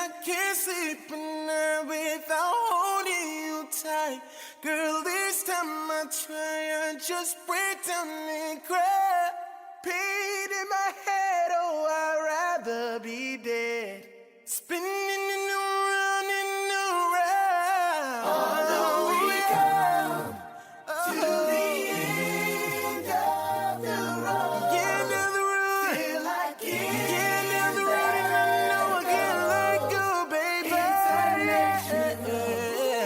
I can't sleep at night without holding you tight. Girl, this time I try, I just break down and cry. Pain in my head, oh, I'd rather be dead. Spinning and around and around. Although we come to the end of the road. End of the road. Still I can't. End of the road and I know I can't let go, baby.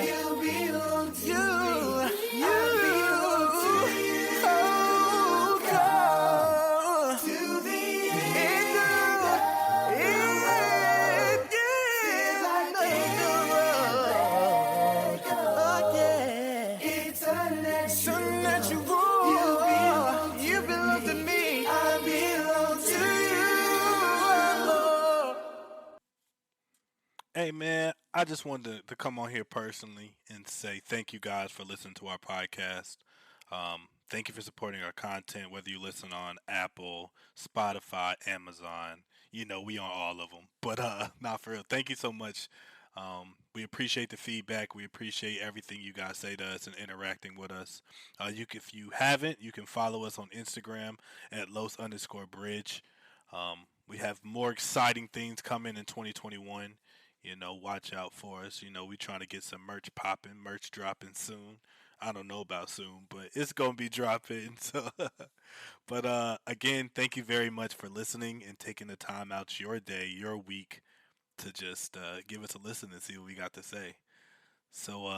You belong to me. You belong to you. Oh, come to the end of the road. Still I can't let go. Oh, yeah. It's unnatural. You belong to me. I belong to you. Hey man, I just wanted to come on here personally and say thank you guys for listening to our podcast. Thank you for supporting our content, whether you listen on Apple, Spotify, Amazon. You know, we on all of them. But not for real. Thank you so much. We appreciate the feedback. We appreciate everything you guys say to us and interacting with us. If you haven't, you can follow us on Instagram at Los_Bridge. We have more exciting things coming in 2021. You know, watch out for us. You know, we trying to get some merch popping, merch dropping soon. I don't know about soon, but it's gonna be dropping. So, but again, thank you very much for listening and taking the time out your day, your week, to just give us a listen and see what we got to say. So,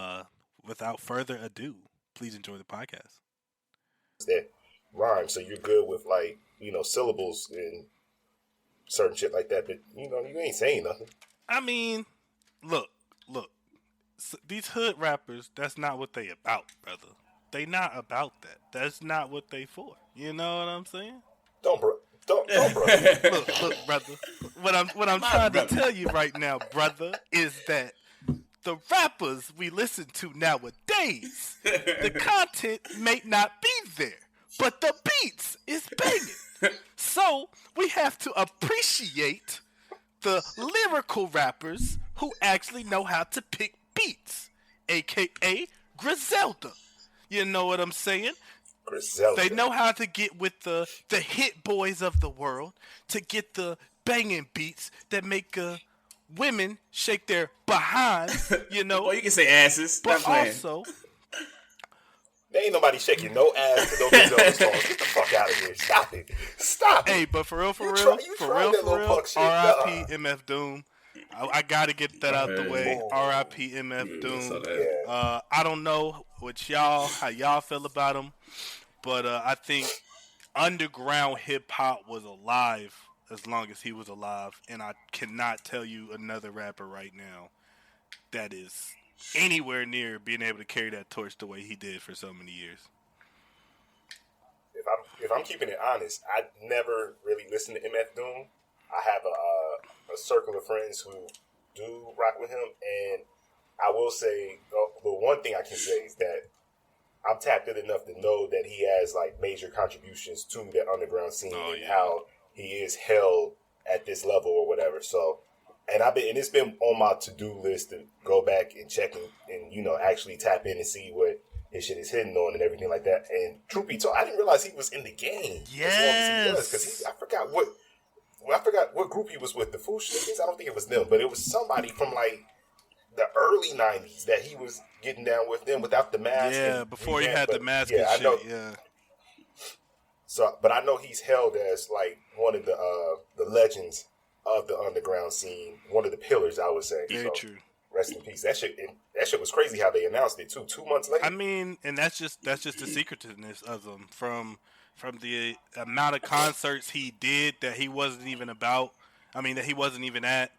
without further ado, please enjoy the podcast. That rhyme, so you're good with like, syllables and certain shit like that, but you ain't saying nothing. I mean, look. These hood rappers, that's not what they about, brother. They not about that. That's not what they for. You know what I'm saying? Don't bro. Look, brother. What I'm trying to tell you right now, brother, is that the rappers we listen to nowadays, the content may not be there, but the beats is banging. So we have to appreciate the lyrical rappers who actually know how to pick beats, aka Griselda. You know what I'm saying? Griselda. They know how to get with the hit boys of the world to get the banging beats that make women shake their behinds, you know. Well, you can say asses. But also, there ain't nobody shaking no ass to no Griselda songs. Get the fuck out of here. Stop it. Hey, but for real, R.I.P. MF Doom. I gotta get that out the way. R.I.P. MF Doom. I don't know how y'all feel about him, but I think underground hip hop was alive as long as he was alive, and I cannot tell you another rapper right now that is anywhere near being able to carry that torch the way he did for so many years. If I'm keeping it honest, I never really listened to MF Doom. I have a circle of friends who do rock with him, and I will say the one thing I can say is that I'm tapped in enough to know that he has like major contributions to that underground scene and how he is held at this level or whatever. So, and it's been on my to-do list to go back and check and actually tap in and see what his shit is hitting on and everything like that. And truth be told, I didn't realize he was in the game as long as he was, because I forgot what group he was with. The Foo Shnickers? I don't think it was them, but it was somebody from like the early 90s that he was getting down with them without the mask. Yeah, before he had the mask and shit. Know. Yeah. So, but I know he's held as like one of the legends of the underground scene, one of the pillars, I would say. Very true. Rest in peace. That shit was crazy how they announced it too. 2 months later. I mean, and that's just the secretiveness of them from the amount of concerts he did that he wasn't even about. I mean, that he wasn't even at.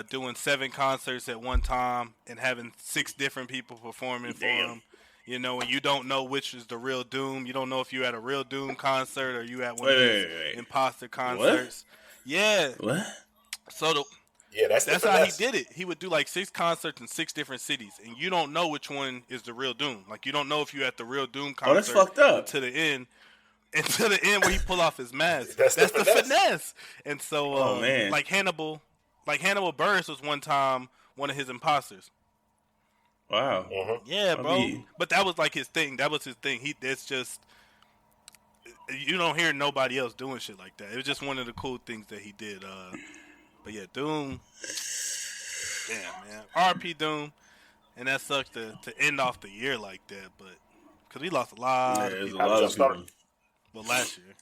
Doing 7 concerts at one time and having 6 different people performing for him. You know, and you don't know which is the real Doom. You don't know if you at a real Doom concert or you at one of these imposter concerts. What? Yeah. What? So that's how he did it. He would do like 6 concerts in 6 different cities, and you don't know which one is the real Doom. Like, you don't know if you're at the real Doom concert. That's fucked up. To the end. Until the end where he pull off his mask. That's the finesse. And so, like Hannibal, Like Hannibal Buress was one time one of his imposters. Wow. Yeah, bro. But that was like his thing. That was his thing. It's just you don't hear nobody else doing shit like that. It was just one of the cool things that he did. But yeah, Doom. Damn, man. R.P. Doom. And that sucks to end off the year like that, but because we lost a lot of people. A lot of people. Well, last year.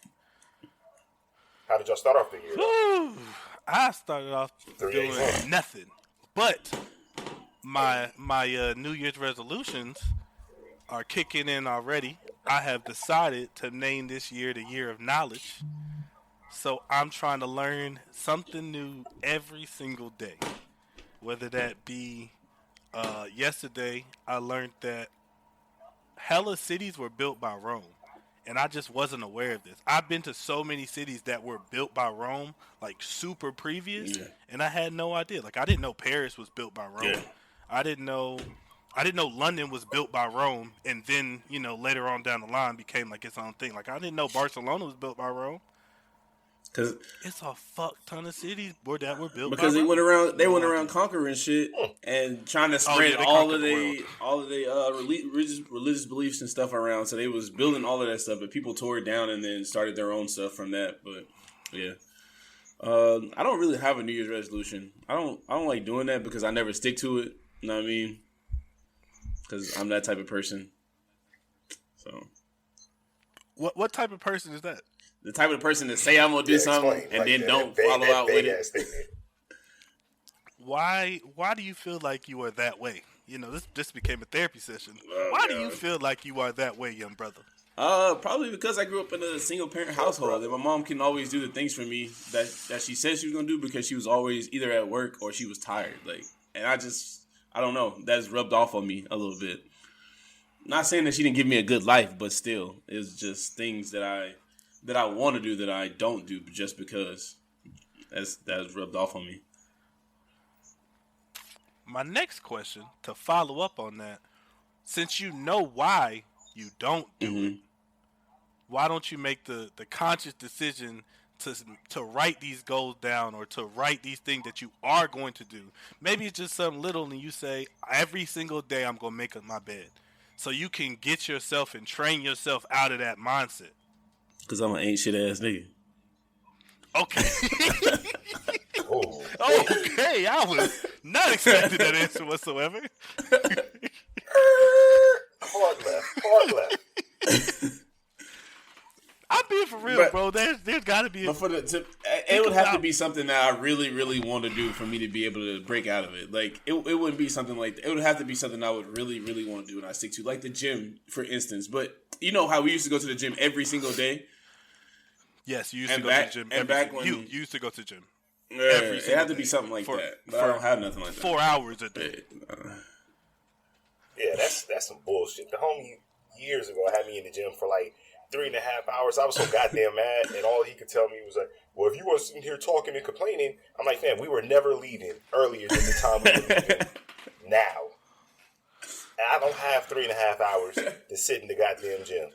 How did y'all start off the year? I started off doing nothing. But my New Year's resolutions are kicking in already. I have decided to name this year the Year of Knowledge. So I'm trying to learn something new every single day. Whether that be yesterday, I learned that hella cities were built by Rome. And I just wasn't aware of this. I've been to so many cities that were built by Rome, like super previous, and I had no idea. Like I didn't know Paris was built by Rome. I didn't know London was built by Rome, and then later on down the line became like its own thing. Like I didn't know Barcelona was built by Rome. Cause it's a fuck ton of cities that were built because by Rome. They went around conquering shit and trying to spread all of the religious beliefs and stuff around. So they was building all of that stuff, but people tore it down and then started their own stuff from that. But yeah, I don't really have a New Year's resolution. I don't like doing that because I never stick to it. You know what I mean? Because I'm that type of person. So, what type of person is that? The type of person that say I'm gonna do something and then don't follow out with it. Why do you feel like you are that way? This became a therapy session. Why do you feel like you are that way, young brother? Probably because I grew up in a single parent household and my mom can always do the things for me that she said she was gonna do because she was always either at work or she was tired. And I don't know, that's rubbed off on me a little bit. Not saying that she didn't give me a good life, but still, it's just things that I want to do that I don't do just because that's rubbed off on me. My next question, to follow up on that, since you know why you don't do it, why don't you make the conscious decision to write these goals down or to write these things that you are going to do? Maybe it's just something little and you say, every single day I'm going to make up my bed. So you can get yourself and train yourself out of that mindset. Because I'm an ain't shit ass nigga. Okay. Okay, I was not expecting that answer whatsoever. Hard left. I'm being for real, bro. There's got to be. It would have to be something that I really, really want to do for me to be able to break out of it. Like it wouldn't be something like that. It would have to be something I would really, really want to do and I stick to, like the gym, for instance. But you know how we used to go to the gym every single day. Yes, you used to go to the gym. And back when you used to go to the gym. It had to be something like that. But I don't have nothing like that. 4 hours a day. Yeah, that's some bullshit. The homie years ago had me in the gym for like 3.5 hours. I was so goddamn mad, and all he could tell me was like, "Well, if you weren't sitting here talking and complaining," I'm like, "Man, we were never leaving earlier than the time we were leaving now." And I don't have 3.5 hours to sit in the goddamn gym.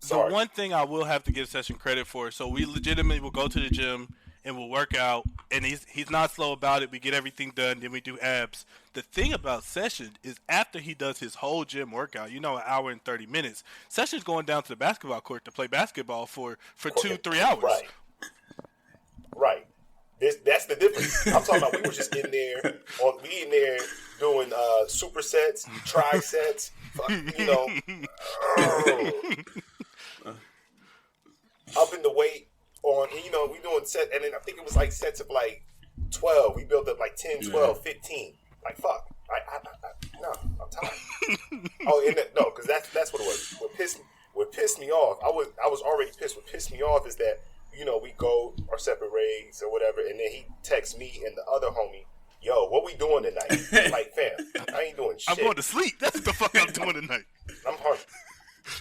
Sorry. The one thing I will have to give Session credit for, so we legitimately will go to the gym and we'll work out, and he's not slow about it. We get everything done, then we do abs. The thing about Session is after he does his whole gym workout, an hour and 30 minutes, Session's going down to the basketball court to play basketball for 2-3 hours. Right. That's the difference. I'm talking about we were just in there doing supersets, trisets, up in the weight on, we doing set, and then I think it was like sets of like 12. We built up like 10, 12, 15. Like, fuck. No, I'm tired. Because that's what it was. What pissed me off, I was already pissed. What pissed me off is that, we go our separate raids or whatever, and then he texts me and the other homie, "Yo, what we doing tonight?" I'm like, fam, I ain't doing shit. I'm going to sleep. That's what the fuck I'm doing tonight. I'm hurt.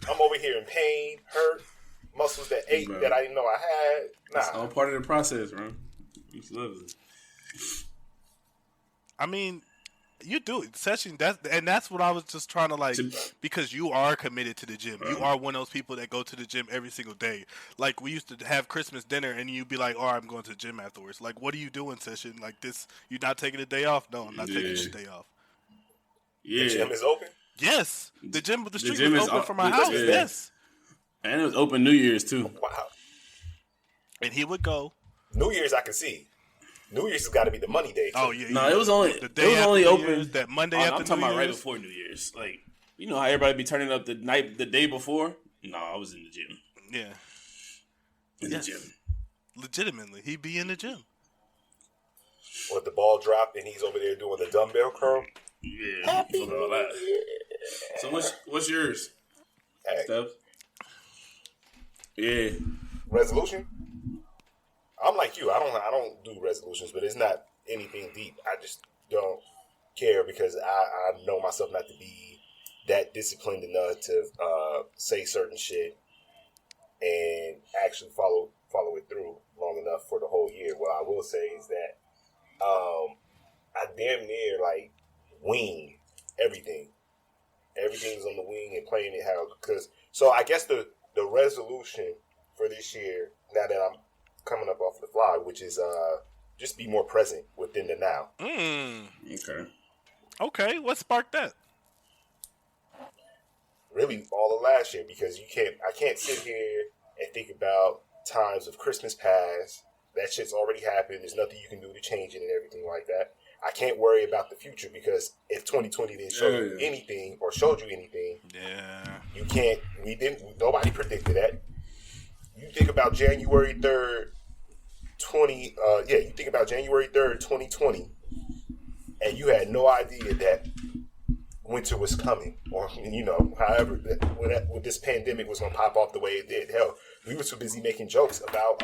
I'm over here in pain, hurt, muscles that ache that I didn't know I had. Nah. It's all part of the process, bro. You love it. I mean, You do session. That's what I was just trying to like, because you are committed to the gym. You are one of those people that go to the gym every single day. Like we used to have Christmas dinner, and you'd be like, "Oh, I'm going to the gym afterwards." Like, what are you doing, session? Like this, you're not taking a day off? No, I'm not taking a day off. Yeah. The gym is open? Yes, the gym, the street gym was is open from my house. yeah. Yes, And it was open New Year's too. Wow. and he would go. New Year's I can see. New Year's has got to be the money day. Too. Oh yeah, No, it was only the it day was after only New open Year's, that Monday I'm after talking New about right Year's. before New Year's. Like you know how everybody be turning up the day before. No, I was in the gym. Yeah, In the gym. legitimately, he'd be in the gym. With the ball dropped and he's over there doing the dumbbell curl. Yeah, fuck all that. So what's yours, Hey, Steph? Yeah. resolution? I'm like you. I don't do resolutions, but it's not anything deep. I just don't care because I know myself not to be that disciplined enough to say certain shit and actually follow it through long enough for the whole year. What I will say is that I damn near like wing everything. Everything's on the wing and playing it how because so I guess the resolution for this year now that I'm coming up off the fly, which is just be more present within the now. Okay, what sparked that? Really all of last year because I can't sit here and think about times of Christmas past. That shit's already happened. There's nothing you can do to change it and everything like that. I can't worry about the future because if 2020 didn't show you anything or showed you anything, you can't. Nobody predicted that. You think about January 3rd, you think about January 3rd, 2020, and you had no idea that winter was coming, or however when this pandemic was gonna pop off the way it did. Hell, we were too busy making jokes about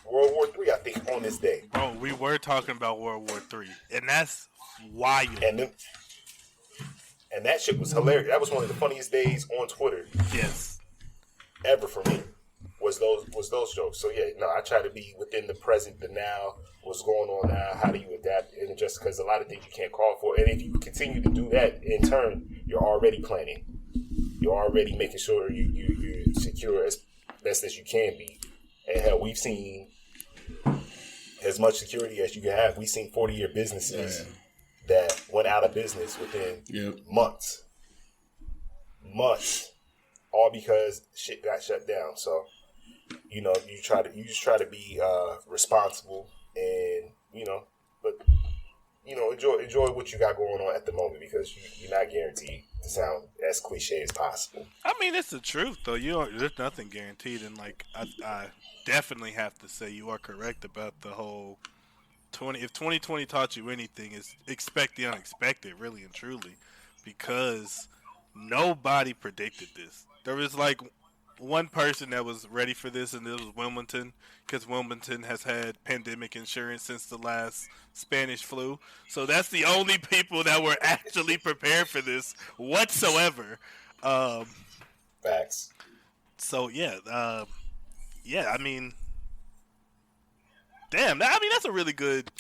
World War III. I think on this day. Bro, we were talking about World War III, and that's wild. And that shit was hilarious. That was one of the funniest days on Twitter. Yes. Ever for me was those jokes. So yeah, no, I try to be within the present, the now. What's going on now? How do you adapt? And just because a lot of things you can't call for, and if you continue to do that, in turn, you're already planning. You're already making sure you're secure as best as you can be. And hell, we've seen as much security as you can have. We've seen 40-year businesses that went out of business within months, all because shit got shut down. So you just try to be responsible. And but enjoy what you got going on at the moment because you're not guaranteed to sound as cliche as possible. I mean, it's the truth though. There's nothing guaranteed, and like I definitely have to say you are correct about the whole 20. If 2020 taught you anything, is expect the unexpected, really and truly, because nobody predicted this. There was like one person that was ready for this, and it was Wilmington, because Wilmington has had pandemic insurance since the last Spanish flu. So that's the only people that were actually prepared for this whatsoever. Facts. So yeah, I mean, damn. I mean, that's a really good.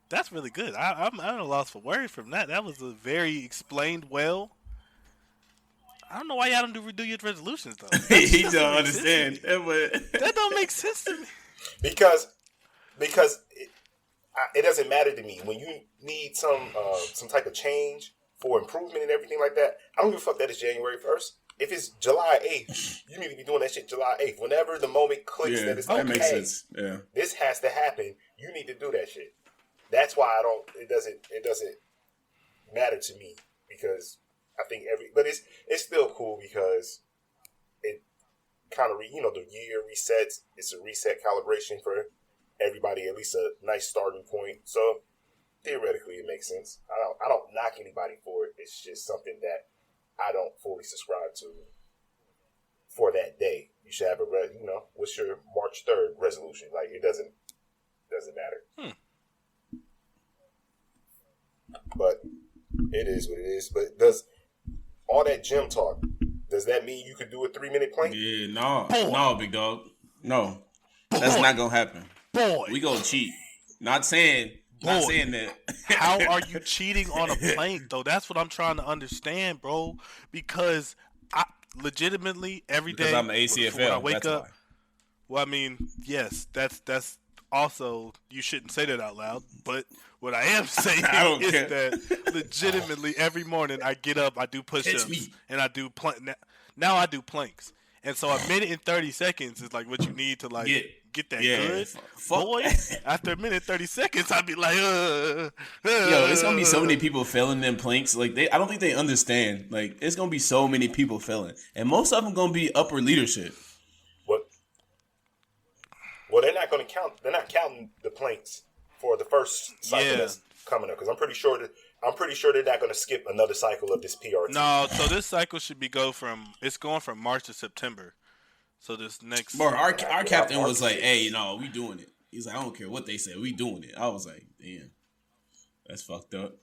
That's really good. I'm at a loss for words from that. That was a very explained well. I don't know why y'all don't do your resolutions though. He don't understand. That don't make sense to me. Because it doesn't matter to me when you need some type of change for improvement and everything like that. I don't give a fuck that it's January 1st. If it's July 8th, you need to be doing that shit July 8th. Whenever the moment clicks that it's that makes sense. Yeah, this has to happen. You need to do that shit. That's why it doesn't matter to me because I think but it's still cool because it kind of the year resets. It's a reset calibration for everybody, at least a nice starting point. So theoretically, it makes sense. I don't knock anybody for it. It's just something that I don't fully subscribe to for that day. You should have what's your March 3rd resolution? Like it doesn't matter. But it is what it is. But does all that gym talk, does that mean you could do a 3-minute plank? Yeah, no, big dog. No. That's not gonna happen. Boy. We gonna cheat. Not saying Not Boy, saying that. how are you cheating on a plank though? That's what I'm trying to understand, bro. Because I legitimately every day Because I'm an when I ACFL. wake That's up. why. Well, I mean, yes, that's also you shouldn't say that out loud. But what I am saying I don't is care. that legitimately every morning I get up, I do push-ups, me. and I do now I do planks. And so a minute and 30 seconds is like what you need to like get that good. Fuck. Boy, after a minute and 30 seconds, I'd be like, Yo, it's gonna be so many people failing them planks. Like I don't think they understand. Like it's gonna be so many people failing, and most of them gonna be upper leadership. What? Well, they're not going to count. They're not counting the planks for the first cycle that's coming up because I'm pretty sure they're not going to skip another cycle of this PRT. No, so this cycle should be going from March to September. So this next, Bro, our captain was like, "Hey, no, we doing it." He's like, "I don't care what they say, we doing it." I was like, "Damn, that's fucked up."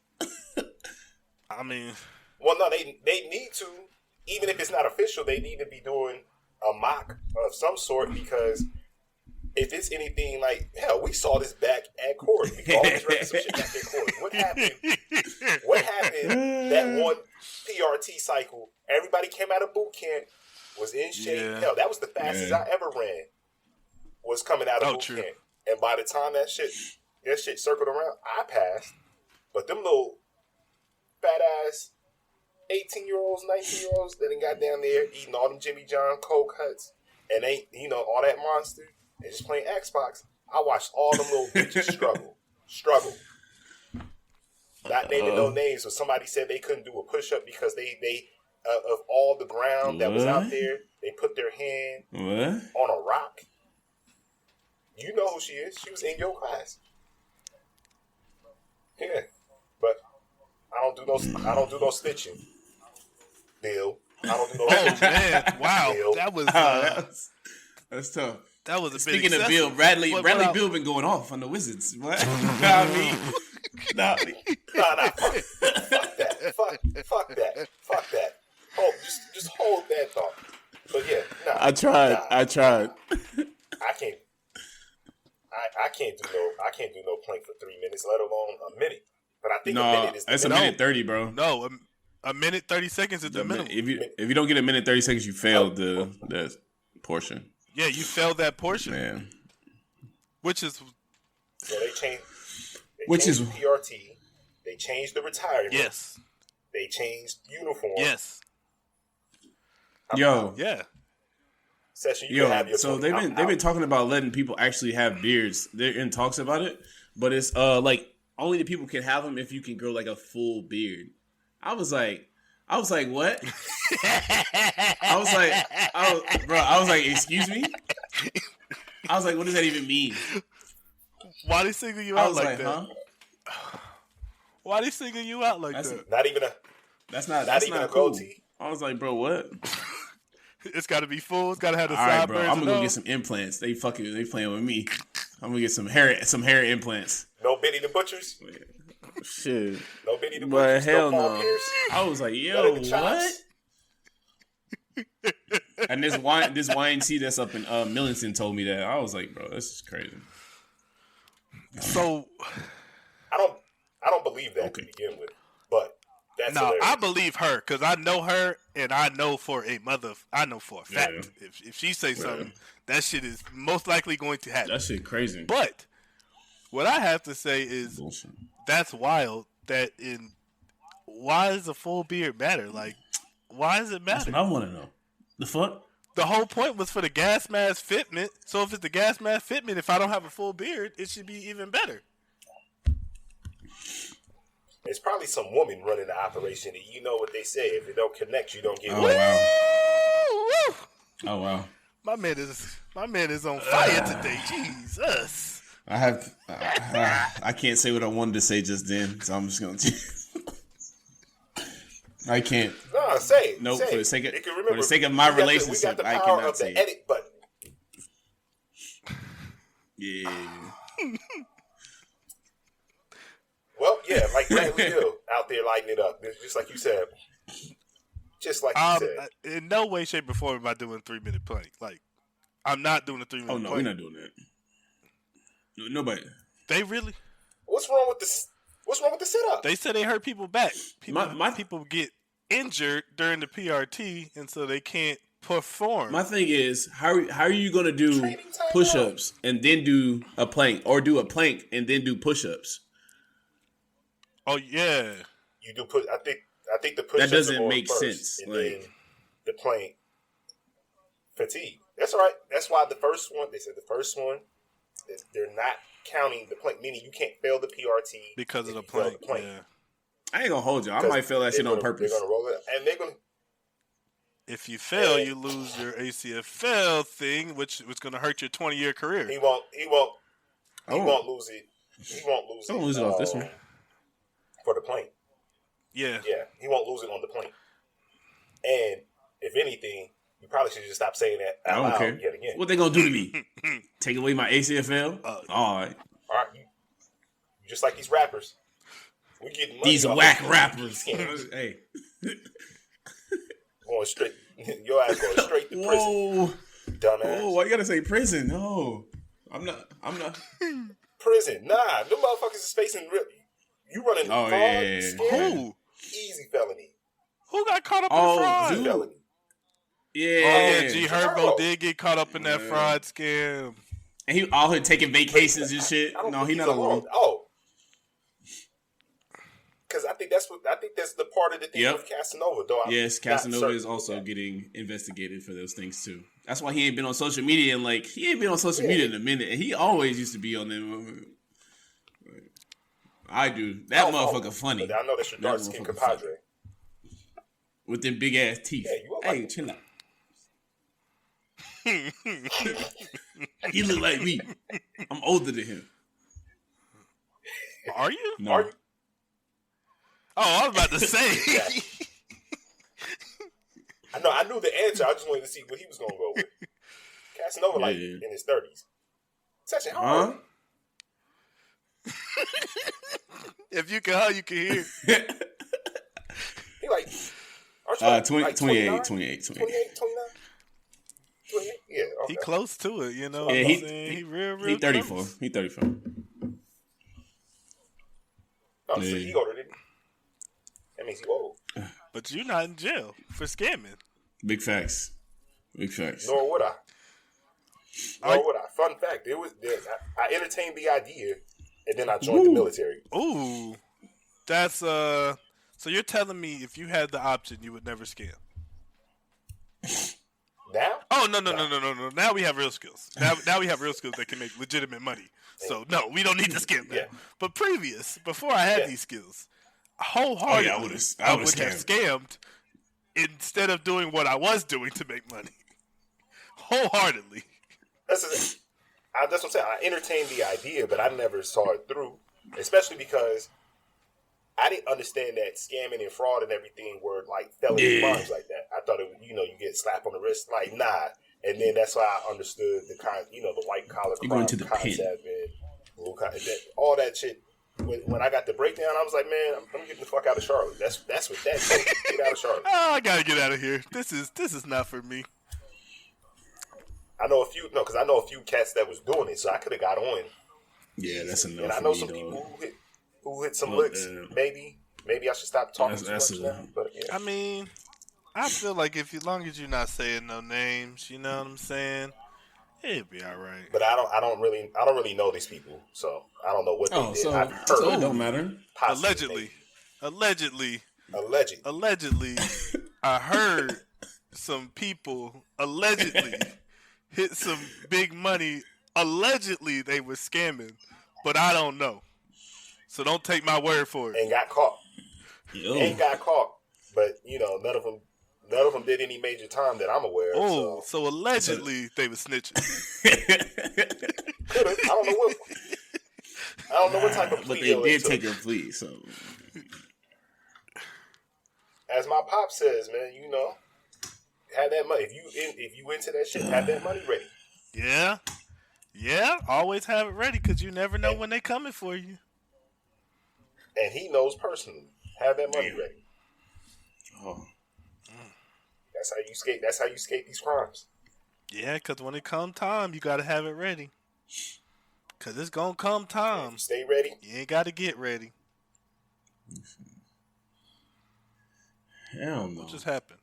I mean, well, no, they need to, even if it's not official, they need to be doing a mock of some sort because if it's anything like hell, we saw this back at court. We always read some shit back at court. What happened? What happened that one PRT cycle? Everybody came out of boot camp. Was in shape. Yeah. Hell, that was the fastest I ever ran. Was coming out of boot true. camp, and by the time that shit circled around, I passed. But them little fat ass 18-year-olds, 19-year-olds that ain't got down there eating all them Jimmy John cold cuts and ain't all that monster and just playing Xbox. I watched all them little bitches struggle. Not naming no names, but somebody said they couldn't do a push up because they of all the ground that was out there, they put their hand on a rock. You know who she is. She was in your class. Yeah. But I don't do no stitching. Bill. I don't do no oh man, wow, Bill. that was That's tough. that was a bit Speaking excessive. of Bill, Bradley But Bill been going off on the Wizards. What? Nah, me. Nah, fuck that. Fuck that. Hold, just hold that thought. But yeah, nah. I tried. I can't. I can't do no plank for 3 minutes, let alone a minute. But I think a minute is the that's a minimum. minute 30, bro. No, a minute 30 seconds is the minimum. If you don't get a minute 30 seconds, you failed the portion. Yeah, you failed that portion, Man. which is So they changed is the PRT. They changed the retirement. yes, They changed uniform. yes, Yo. yeah. Session, you can have your so 20. they've been talking about letting people actually have beards. They're in talks about it, but it's like only the people can have them if you can grow like a full beard. I was like, what? I was like, excuse me. I was like, what does that even mean? Why they singling you I out was like like, that? huh? Why they singling you out like That's that? Not even a cool. goatee. I was like, bro, what? It's got to be full. It's got to have the All right, bro. sideburns. I'm gonna go and get all. some implants. They playing with me. I'm gonna get some hair implants. No Benny the Butchers. Shit. No Benny the But Butchers. hell no Paul no. Pierce. I was like, None yo, of the chops. what? And this YNC that's up in Millington told me that. I was like, bro, this is crazy. So I don't believe that to begin with. But that's no, hilarious. I believe her because I know her, and I know for a fact if she say something, that shit is most likely going to happen. That shit crazy. But what I have to say is Bullshit. that's wild. Why does a full beard matter? Like, why does it That's matter? what I want to know. The fuck? The whole point was for the gas mask fitment. So if it's the gas mask fitment, if I don't have a full beard, it should be even better. It's probably some woman running the operation, and you know what they say: if it don't connect, you don't get. Oh wow. Woo! Oh wow. My man is on fire today. Jesus. I can't say what I wanted to say just then, so I'm just gonna. I can't. No, say it. Nope. Say For it. the sake of You can remember, my we got the relationship, I power cannot of say the it. edit button. Yeah. Well, yeah, like Bradley Hill out there lighting it up, just like you said. Just like you said. In no way, shape, or form am I doing 3-minute plank. Like, I'm not doing a 3-minute Oh plank. no, we're not doing that. Nobody. They really? What's wrong with this? What's wrong with the setup? They said they hurt people back. People get injured during the PRT, and so they can't perform. My thing is, how are you going to do push-ups and then do a plank, or do a plank and then do push-ups? Oh yeah, you do put. I think the push-ups that doesn't make first, sense. And then the plank fatigue. That's all right. That's why the first one. They said the first one. They're not counting the plank, meaning you can't fail the PRT because of the plank. Yeah. I ain't gonna hold you. I might fail that shit on purpose. They're gonna roll it, and they're gonna. If you fail, you lose your ACFL thing, which was gonna hurt your 20-year career. He won't lose it. He won't lose it. Don't lose it off this one for the plank. Yeah, he won't lose it on the plank. And if anything, you probably should just stop saying that out loud yet again. What they gonna do to me? Take away my ACFL? All right. You just like these rappers. We getting money. These whack rappers. Hey. Going straight. Your ass going straight to prison. Dumbass. Oh, why you gotta say prison? No. I'm not. Prison. Nah, them motherfuckers is facing real. You running fraud, scam, Who? Easy felony. Who got caught up in fraud? Easy felony. Yeah. G Herbo did get caught up in that fraud scam. And he all here taking vacations and shit. No, he not alone. Oh. Because I think that's the part of the thing with Casanova, though. Yes, Casanova is also getting investigated for those things too. That's why he ain't been on social media in a minute, and he always used to be on them. I do that motherfucker funny. I know that's your dark skin compadre with them big ass teeth. Yeah, hey, chill out. He look like me. I'm older than him. Are you? No. Are you? Oh, I was about to say. I knew the answer. I just wanted to see what he was going to go with. Casanova, in his 30s. Touch it hard. If you can hear, you can hear. He like, 28, 29? 28, 29? Yeah, okay. He close to it, you know. Yeah, he real he 34. close. He 34. Oh, so he older than me. That means he old. But you're not in jail for scamming. Big facts. Nor would I. Fun fact: I entertained the idea, and then I joined the military. Ooh, that's So you're telling me if you had the option, you would never scam? Now? Oh no! Now we have real skills. Now we have real skills that can make legitimate money. So no, we don't need to scam now. Yeah. But before I had these skills, wholeheartedly, I would have scammed instead of doing what I was doing to make money. Wholeheartedly. That's what I'm saying. I entertained the idea, but I never saw it through. Especially because I didn't understand that scamming and fraud and everything were like felony crimes like that. I thought it was, you get slapped on the wrist. Like, nah. And then that's why I understood the kind, the white collar crime concept and all that shit. When I got the breakdown, I was like, man, I'm getting the fuck out of Charlotte. That's what that's. Get out of Charlotte. Oh, I gotta get out of here. This is not for me. I know a few cats that was doing it, so I could have got on. Yeah, that's enough. And I know some people who hit some licks. Maybe I should stop talking too much now. But yeah. I mean, I feel like as long as you're not saying no names, you know what I'm saying, it'd be all right. But I don't really know these people, so I don't know what they did. So I've heard it don't matter. Allegedly, I heard some people allegedly hit some big money. Allegedly, they were scamming, but I don't know. So don't take my word for it. And got caught. But none of them did any major time that I'm aware of. Oh, so allegedly they were snitching. Could've. I don't know what type of plea. But they did take a plea, so. As my pop says, man, have that money. If you into that shit, have that money ready. Yeah. Always have it ready because you never know when they coming for you. And he knows personally. Have that money ready. Oh. That's how you skate. That's how you skate these crimes. Yeah, because when it comes time, you got to have it ready. Cause it's gonna come time. Stay ready. You ain't got to get ready. Hell no. What just happened?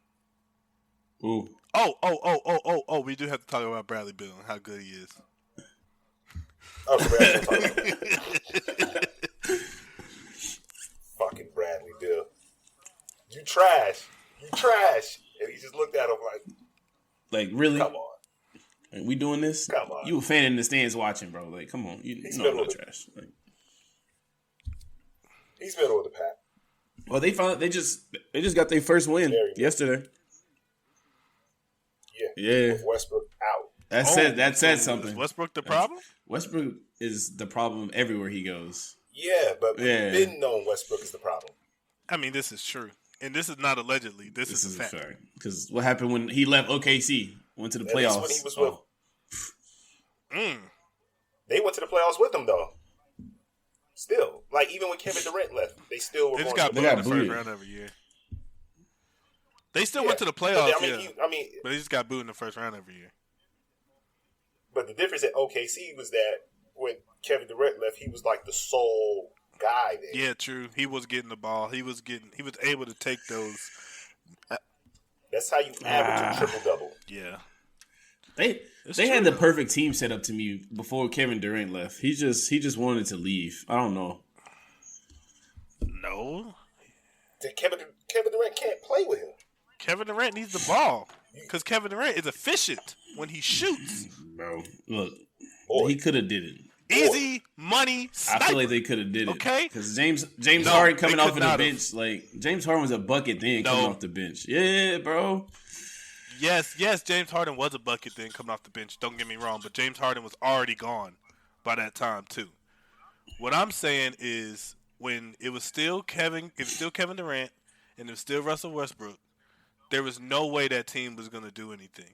Ooh. Oh. We do have to talk about Bradley Beal and how good he is. Oh, so we're actually talking about fucking Bradley Beal. You trash. And he just looked at him Like, really? come on. Like, we doing this? Come on. You a fan in the stands watching, bro. Like, come on. You know I'm not trash. Like, He's middle of the pack. well, they just got their first win yesterday. Yeah. With Westbrook out. That said something. Is Westbrook the problem? Westbrook is the problem everywhere he goes. Yeah, but we've been known Westbrook is the problem. I mean, this is true. And this is not allegedly. This is a fact. Because what happened when he left OKC? Went to the playoffs. At least when he was with They went to the playoffs with him, though. Still. Like, even when Kevin Durant left, they still were They going just got to booed in the first round every year. They still went to the playoffs, but they just got booed in the first round every year. But the difference at OKC was that when Kevin Durant left, he was like the sole guy there. Yeah, true. He was getting the ball. He was able to take those. That's how you average a triple-double. Yeah. They had the perfect team set up to me before Kevin Durant left. He just wanted to leave. I don't know. No. Kevin Durant can't play with him. Kevin Durant needs the ball because Kevin Durant is efficient when he shoots. Bro, look, he could have did it. Easy money. Sniper. I feel like they could have did it. Okay, because James Harden coming off of the bench, like James Harden was a bucket then coming off the bench. Yeah, bro. Yes, James Harden was a bucket then coming off the bench. Don't get me wrong, but James Harden was already gone by that time too. What I'm saying is when it was still Kevin Durant and it was still Russell Westbrook, there was no way that team was going to do anything.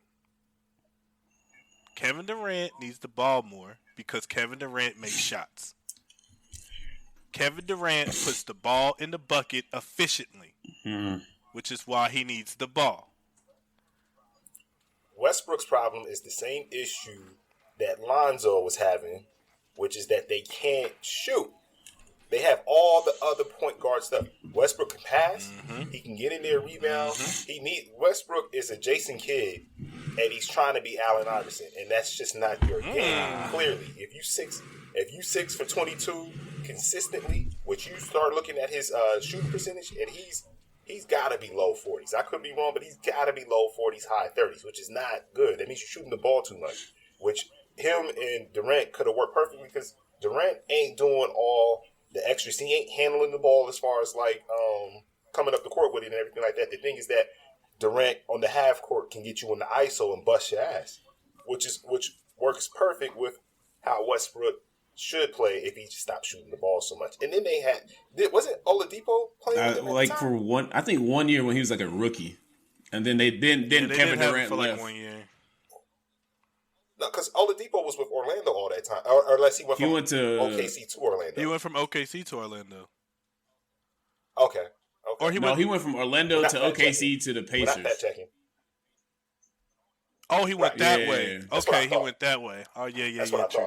Kevin Durant needs the ball more because Kevin Durant makes shots. Kevin Durant puts the ball in the bucket efficiently, which is why he needs the ball. Westbrook's problem is the same issue that Lonzo was having, which is that they can't shoot. They have all the other point guard stuff. Westbrook can pass. He can get in there, rebound. Westbrook is a Jason Kidd, and he's trying to be Allen Iverson, and that's just not your game. Clearly, if you six for 22 consistently, which you start looking at his shooting percentage, and he's got to be low 40s. I could be wrong, but he's got to be low 40s, high 30s, which is not good. That means you're shooting the ball too much, which him and Durant could have worked perfectly because Durant ain't doing all the extras. He ain't handling the ball as far as like coming up the court with it and everything like that. The thing is that Durant on the half court can get you in the ISO and bust your ass, which works perfect with how Westbrook should play if he just stopped shooting the ball so much. And then wasn't Oladipo playing with him like for I think 1 year when he was like a rookie, and then Kevin Durant for left. Like 1 year. No, because Oladipo was with Orlando all that time, or unless he went to OKC to Orlando. He went from OKC to Orlando. Okay. Or he went from Orlando to OKC to the Pacers. Not that checking. Oh, he went that way. Yeah. Okay, he went that way. Oh, yeah. True.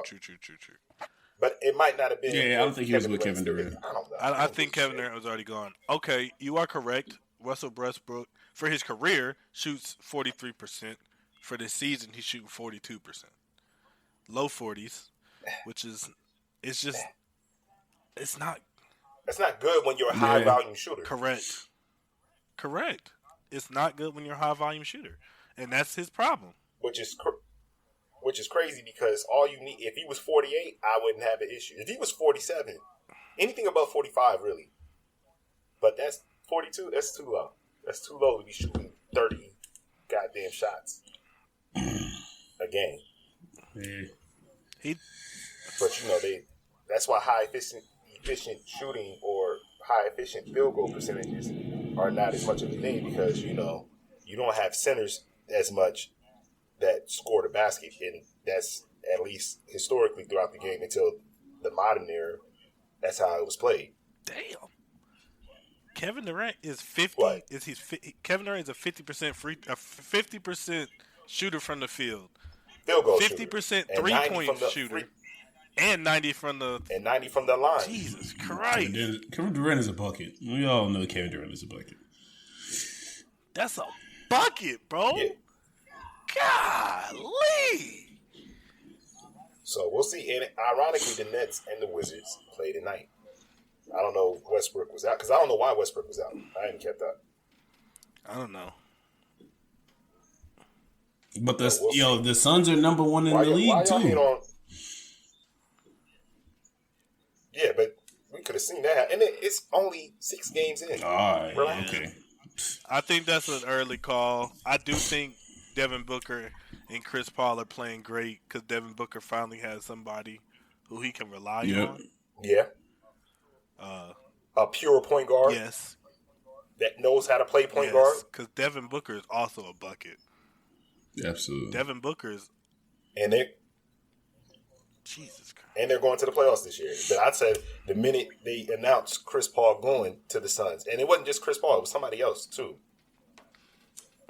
But it might not have been. Yeah, I don't think he was with Kevin Durant. I don't know. I think Kevin Durant was already gone. Okay, you are correct. Russell Westbrook, for his career, shoots 43%. For this season, he's shooting 42%. Low 40s, which is, it's not. It's not good when you're a high volume shooter. Correct. It's not good when you're a high volume shooter, and that's his problem. Which is crazy because all you need, if he was 48, I wouldn't have an issue. If he was 47, anything above 45, really. But that's 42. That's too low. That's too low to be shooting 30 goddamn shots a game. Yeah. But that's why high efficient shooting or high efficient field goal percentages are not as much of a thing because you don't have centers as much that score the basket, and that's at least historically throughout the game until the modern era. That's how it was played. Damn. Kevin Durant is 50. What? Kevin Durant is a 50% shooter from the field. Field goal 50% shooter. 3-point shooter. And 90 from the line. Jesus Christ. Kevin Durant is a bucket. We all know Kevin Durant is a bucket. That's a bucket, bro. Yeah. Golly. So we'll see. And ironically, the Nets and the Wizards play tonight. I don't know if Westbrook was out because I don't know why Westbrook was out. I hadn't kept up. I don't know. But the Suns are number one in the league too. Yeah, but we could have seen that, and it's only 6 games in. All right, Relax. okay. I think that's an early call. I do think Devin Booker and Chris Paul are playing great because Devin Booker finally has somebody who he can rely on. Yeah. A pure point guard. Yes. That knows how to play point guard. Because Devin Booker is also a bucket. Absolutely. Devin Booker's. And they're Jesus Christ. And they're going to the playoffs this year. But I said the minute they announced Chris Paul going to the Suns, and it wasn't just Chris Paul, it was somebody else too.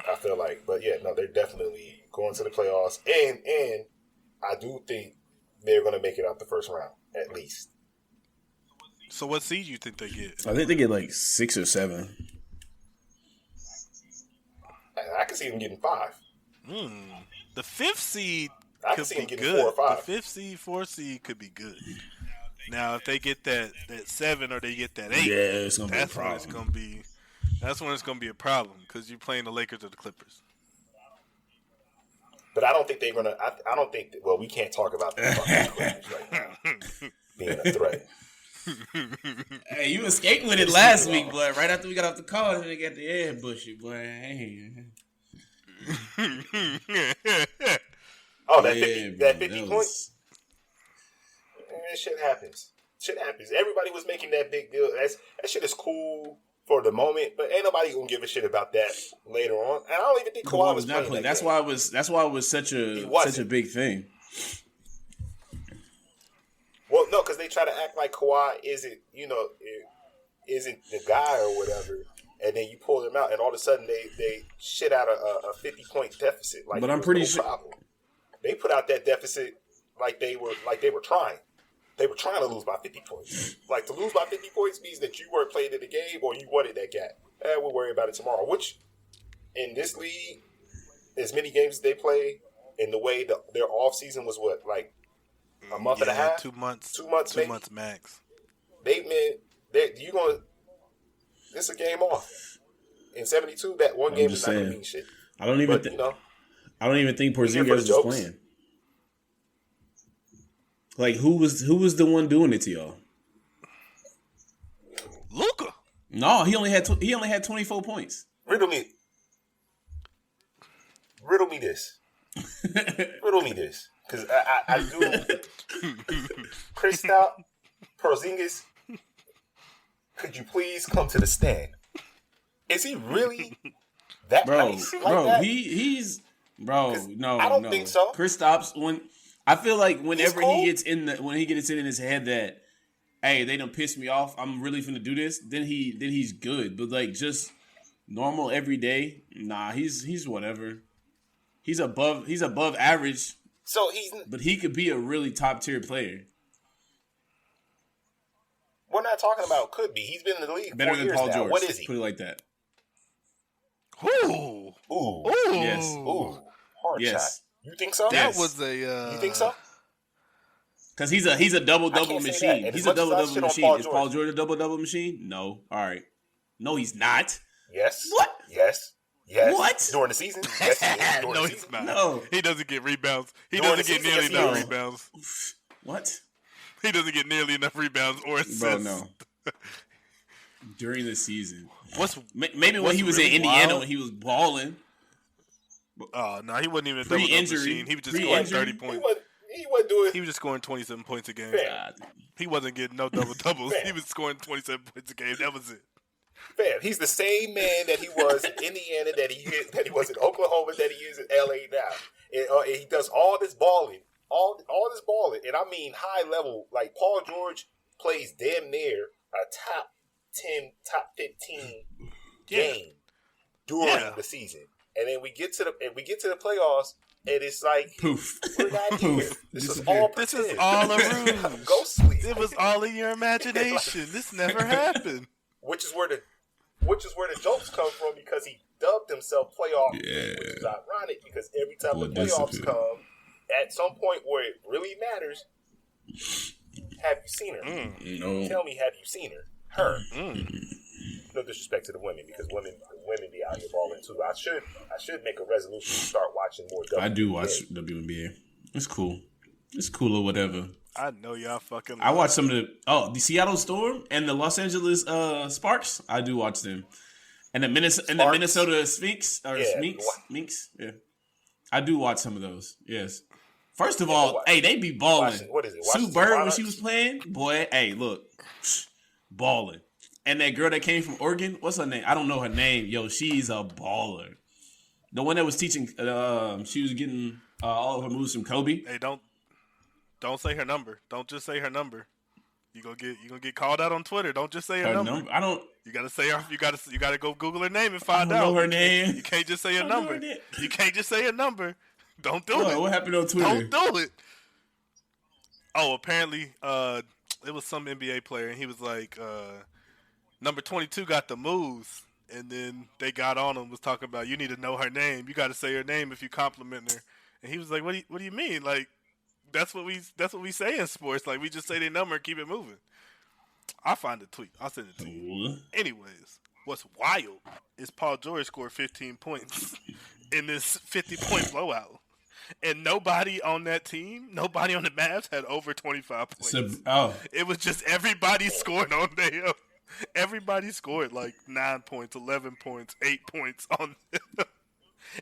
I feel like, but yeah, no, they're definitely going to the playoffs, and I do think they're going to make it out the first round at least. So what seed do you think they get? I think they get like 6 or 7. I can see them getting 5. The 5th seed I can could see be them getting good. 4 or 5. The 5th seed, 4th seed could be good. Now, if they get that 7 or they get that 8, it's gonna that's be a when it's problem. gonna be. That's when it's gonna be a problem because you're playing the Lakers or the Clippers. But I don't think they're going to. I don't think. Well, we can't talk about the fucking Clippers right now being a threat. Hey, you escaped with it last week, boy. Right after we got off the call, they got the air bushy, boy. Hey. Oh, that Yeah, 50 bro, points. Man, shit happens. Everybody was making that big deal. That shit is cool for the moment, but ain't nobody gonna give a shit about that later on. And I don't even think Kawhi was playing that That's game. why it was such a big thing. Well, no, because they try to act like Kawhi isn't the guy or whatever, and then you pull them out, and all of a sudden they shit out a 50-point deficit. Like, But I'm pretty sure they put out that deficit like they were trying. They were trying to lose by 50 points. Like, to lose by 50 points means that you weren't playing in the game or you wanted that guy. We'll worry about it tomorrow. Which, in this league, as many games as they play, in the way their off season was what, like a month and a half, 2 months, 2 months, 2 maybe? months max. It's a game off in 72. That one game is not gonna mean shit. I don't even think Porzingis was jokes. playing. Like, who was the one doing it to y'all? Luka. No, he only had 24 points. Riddle me this. Riddle me this. Because I do. Kristaps Porzingis, could you please come to the stand? Is he really that nice like bro, that? he's no. I don't think so. Kristaps, I feel like whenever cool. he gets in his head that, hey, they done pissed me off, I'm really finna do this, then he's good. But like just normal every day, nah, he's whatever. He's above average. So but he could be a really top tier player. we're not talking about could be. He's been in the league Better 4 than years Paul now. George. What is he? Put it like that. Ooh. Ooh. Yes. Ooh. Hard Yes. shot. You think so? That Yes. was a. You think so? Because he's a double I can't say machine. that. And He's as a much as I double shit on machine. Paul Is George- Paul George a double machine? No. All right. No, he's not. Yes. What? Yes. What? During the season? Yes, he is. During No, the he's season. not. No. He doesn't get rebounds. He During doesn't the get nearly season, yes, he enough does. rebounds. What? He doesn't get nearly enough rebounds or assists. Bro, no. During the season. Maybe when what's he was really in Indiana wild- when he was balling. Oh, no, he wasn't even a double Pre-injury. machine. He was just scoring 30 points. He wasn't doing. He was just scoring 27 points a game. Fair. God. He wasn't getting no double doubles. Man. He was scoring 27 points a game. That was it. Fam, he's the same man that he was in Indiana, that he was in Oklahoma, that he is in LA now. And he does all this balling, all this balling, and I mean high level. Like Paul George plays damn near a top 10, top 15 game during the season, and then we get to the playoffs, And it's like, Poof. we're not here. This is Disappear. all This pretend. is all a ruse. Go sleep. It was all in your imagination. This never happened. Which is where the jokes come from, because he dubbed himself Playoff, which is ironic because every time the playoffs come, at some point where it really matters, have you seen her? No. Tell me, have you seen her? Her. No disrespect to the women, because women be out here balling too. I should make a resolution to start watching more WNBA. I do watch WNBA. It's cool. It's cool or whatever. I know y'all fucking. I watch some of the Seattle Storm and the Los Angeles Sparks. I do watch them, and the Minnesota Sphinx or Sphinx. Yeah, I do watch some of those. Yes. First of all, hey, they be balling. What is it? Sue Bird when she was playing, boy. Hey, look, balling. And that girl that came from Oregon, what's her name? I don't know her name. Yo, she's a baller. The one that was teaching, she was getting all of her moves from Kobe. Hey, don't say her number. Don't just say her number. You gonna get called out on Twitter. Don't just say her number. I don't. You gotta say her. You gotta go Google her name and I find don't out. know her name. You can't just say her number. You can't just say her number. Don't do What? it. What happened on Twitter? Don't do it. Oh, apparently, it was some NBA player, and he was like, number 22 got the moves, and then they got on him, was talking about, you need to know her name. You got to say her name if you compliment her. And he was like, what do you mean? Like, that's what we say in sports. Like, we just say their number and keep it moving. I'll find the tweet. I'll send it to you. Anyways, what's wild is Paul George scored 15 points in this 50-point blowout. And nobody on that team, nobody on the Mavs had over 25 points. It was just everybody scored on them. Everybody scored like 9 points, 11 points, 8 points on them.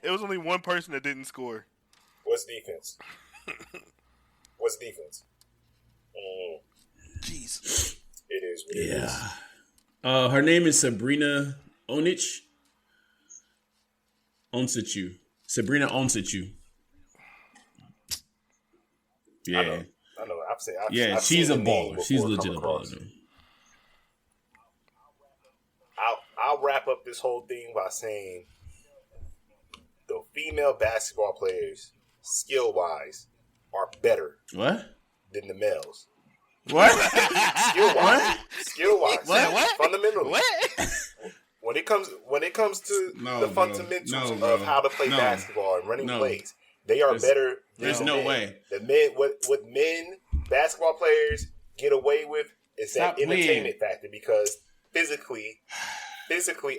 It was only one person that didn't score. What's defense? Jesus. It is what it is. Her name is Sabrina Onsichu. Sabrina Onsichu. Yeah. I know. I've she's seen a the name baller. She's before legit come a across. baller. I'll wrap up this whole thing by saying the female basketball players, skill-wise, are better What? than the males. What? Skill-wise. What? Fundamentally. What? When it comes to the fundamentals of how to play basketball and running plays, they are better. There's no way. The men, what men basketball players get away with is that entertainment factor, because physically,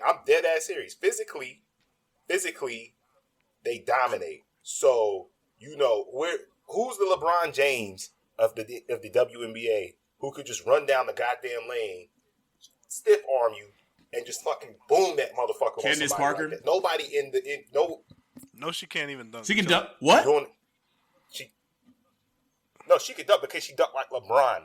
I'm dead ass serious. Physically, they dominate. So who's the LeBron James of the WNBA who could just run down the goddamn lane, stiff arm you, and just fucking boom that motherfucker? Candace Parker. Like that. Nobody No, she can't even dunk. She can dunk. What? She can dunk because she dunked like LeBron.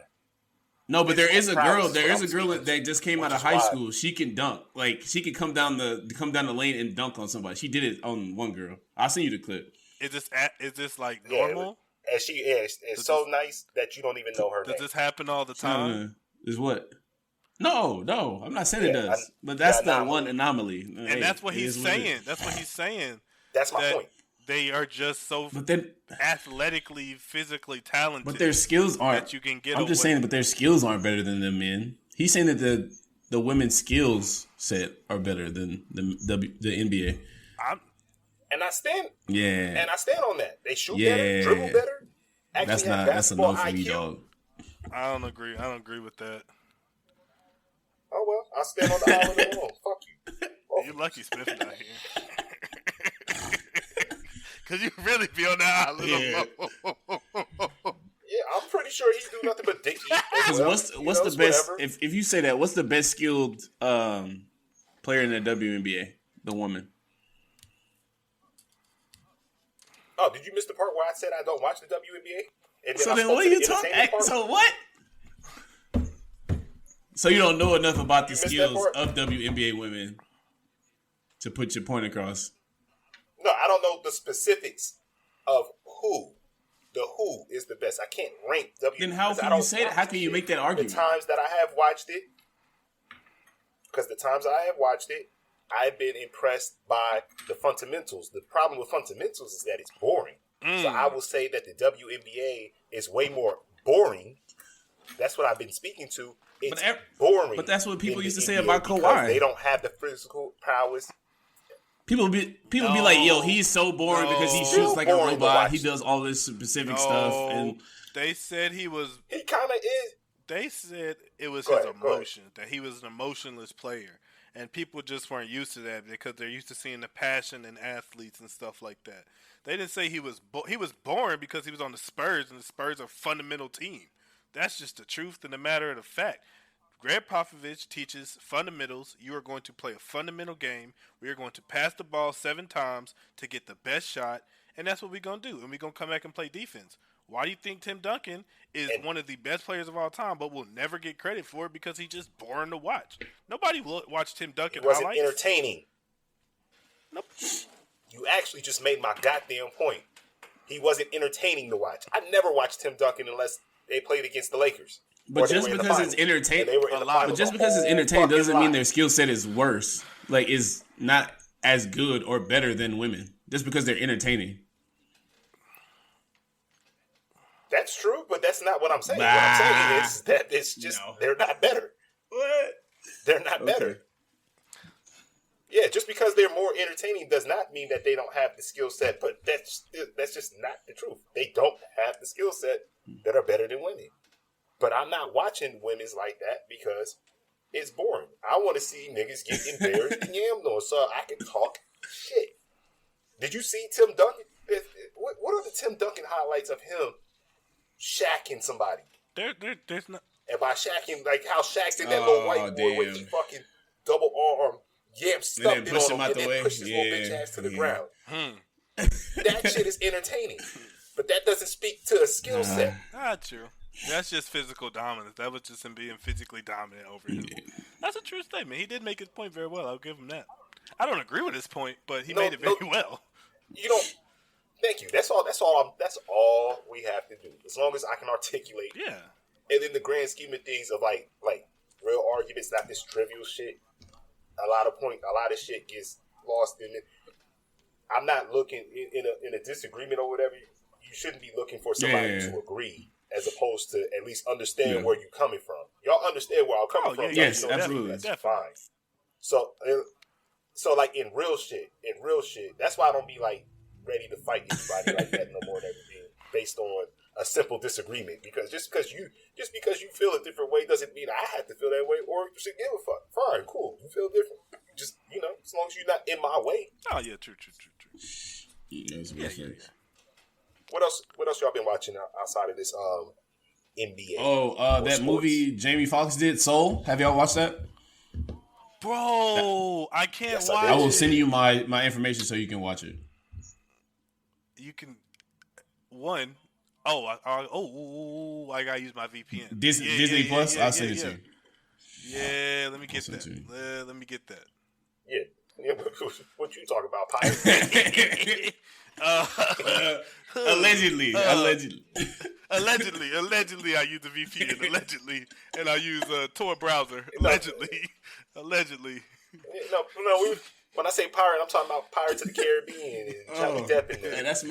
No, but there is a girl. There is a girl Which that just came out of is high why- school. She can dunk. Like she can come down the lane and dunk on somebody. She did it on one girl. I'll send you the clip. Is this like normal? And she is. It's so nice that you don't even know her name. Does this happen all the time? Is what? No, I'm not saying it does. But that's the one anomaly. And that's what he's saying. That's what he's saying. That's my point. They are just so athletically, physically talented. But their skills aren't. That you can get. I'm just saying, but their skills aren't better than the men. He's saying that the women's skills set are better than the NBA. And I stand. Yeah. And I stand on that. They shoot better, dribble better. That's a no for me, dog. I don't agree. I don't agree with that. Oh well, I stand on the island alone. Fuck you. You're lucky Smith not here. Cause you really be on the island alone. Yeah, I'm pretty sure he do nothing but dick eat. Because what's the best? If you say that, what's the best skilled player in the WNBA? The woman. Oh, did you miss the part where I said I don't watch the WNBA? And So then, what are you talking? So what? So you don't know enough about the skills of WNBA women to put your point across. No, I don't know the specifics of who is the best. I can't rank WNBA. Then how can you say that? How can you make that argument? The times that I have watched it, because the times I have watched it, I've been impressed by the fundamentals. The problem with fundamentals is that it's boring. So I will say that the WNBA is way more boring. That's what I've been speaking to. It's boring. But that's what people used to say NBA about because Kawhi. they don't have the physical prowess. People be like, yo, he's so boring because he shoots like a robot. He does all this specific stuff, and they said he was. He kind of is. They said it was his emotion, that he was an emotionless player, and people just weren't used to that because they're used to seeing the passion in athletes and stuff like that. They didn't say he was boring because he was on the Spurs, and the Spurs are a fundamental team. That's just the truth and the matter of the fact. Greg Popovich teaches fundamentals. You are going to play a fundamental game. We are going to pass the ball 7 times to get the best shot, and that's what we're going to do. And we're going to come back and play defense. Why do you think Tim Duncan is one of the best players of all time, but will never get credit for it because he's just boring to watch? Nobody will watch Tim Duncan highlights. He wasn't entertaining. Nope. You actually just made my goddamn point. He wasn't entertaining to watch. I never watched Tim Duncan unless they played against the Lakers. But just because it's entertaining, doesn't mean their skill set is worse. Like, is not as good or better than women. Just because they're entertaining. That's true, but that's not what I'm saying. What I'm saying is that it's just they're not better. What? They're not better. Yeah, just because they're more entertaining does not mean that they don't have the skill set. But that's just not the truth. They don't have the skill set that are better than women. But I'm not watching women's like that because it's boring. I want to see niggas get embarrassed and yammed on so I can talk shit. Did you see Tim Duncan? What are the Tim Duncan highlights of him shacking somebody? There's not. And by shacking, like how Shaq's in that little white boy with the fucking double arm stuffed it on him and then pushed his little bitch ass to the ground. That shit is entertaining. But that doesn't speak to a skill set. Not true. That's just physical dominance. That was just him being physically dominant over him. That's a true statement. He did make his point very well. I'll give him that. I don't agree with his point, but he made it very well. You don't. Thank you. That's all we have to do. As long as I can articulate. Yeah. And in the grand scheme of things of like real arguments, not this trivial shit. A lot of shit gets lost in it. I'm not looking in a disagreement or whatever. You shouldn't be looking for somebody to agree, as opposed to at least understand where you're coming from. Y'all understand where I'm coming from? Yes, absolutely. That's fine. So like in real shit, that's why I don't be like ready to fight anybody like that no more than everything based on a simple disagreement. Because just because you feel a different way doesn't mean I have to feel that way or you should give a fuck. Fine, cool. You feel different. Just as long as you're not in my way. Oh yeah, true. Yeah. What else y'all been watching outside of this NBA? That sports movie Jamie Foxx did, Soul. Have y'all watched that? Bro, I can't watch it. I will send you my information so you can watch it. You can I gotta use my VPN. Disney Plus. I'll send it to you. Yeah, let me get that. Let me get that. Yeah. What you talking about, pirate? Allegedly, I use the VPN. Allegedly, and I use a Tor browser. Allegedly. No. When I say pirate, I'm talking about Pirates of the Caribbean and Johnny Depp in there. Yeah, that's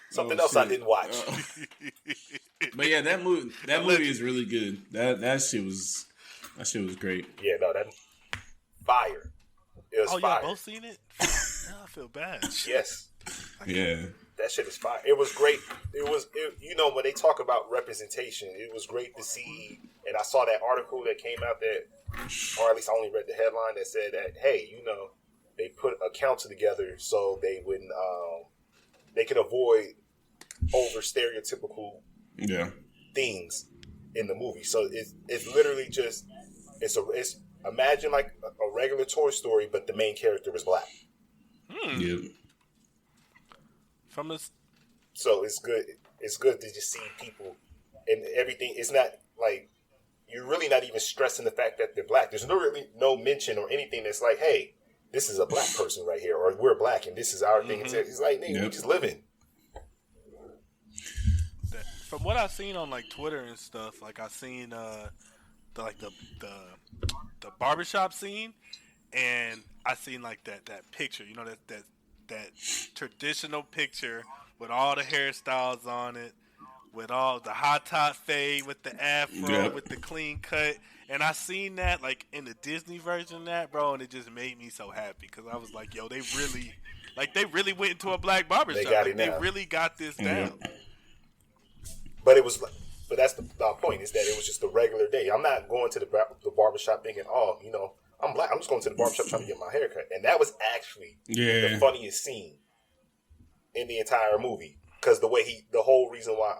something else I didn't watch. But yeah, that movie is really good. That shit was great. Yeah, no, that fire. It was fire. Y'all both seen it? I feel bad. Yes. Yeah. That shit is fire. It was great. When they talk about representation, it was great to see. And I saw that article that came out or at least I only read the headline that said that, hey, they put a council together so they wouldn't, they could avoid over stereotypical things in the movie. So it's literally just it's imagine like a regular Toy Story, but the main character is black. Yeah. So it's good. It's good to just see people and everything. It's not like you're really not even stressing the fact that they're black. There's no mention or anything that's like, hey, this is a black person right here, or we're black and this is our thing. It's like, nigga, we just living. From what I've seen on like Twitter and stuff, like I've seen the barbershop scene, and I seen like that picture, that traditional picture with all the hairstyles on it, with all the hot top fade, with the afro, with the clean cut. And I seen that like in the Disney version of that, bro, and it just made me so happy because I was like, yo, they really went into a black barbershop. They really got this down. But it was like, but that's the point, is that it was just a regular day. I'm not going to the barbershop thinking, oh, you know, I'm black. I'm just going to the barbershop trying to get my hair cut. And that was actually the funniest scene in the entire movie. Because the whole reason why,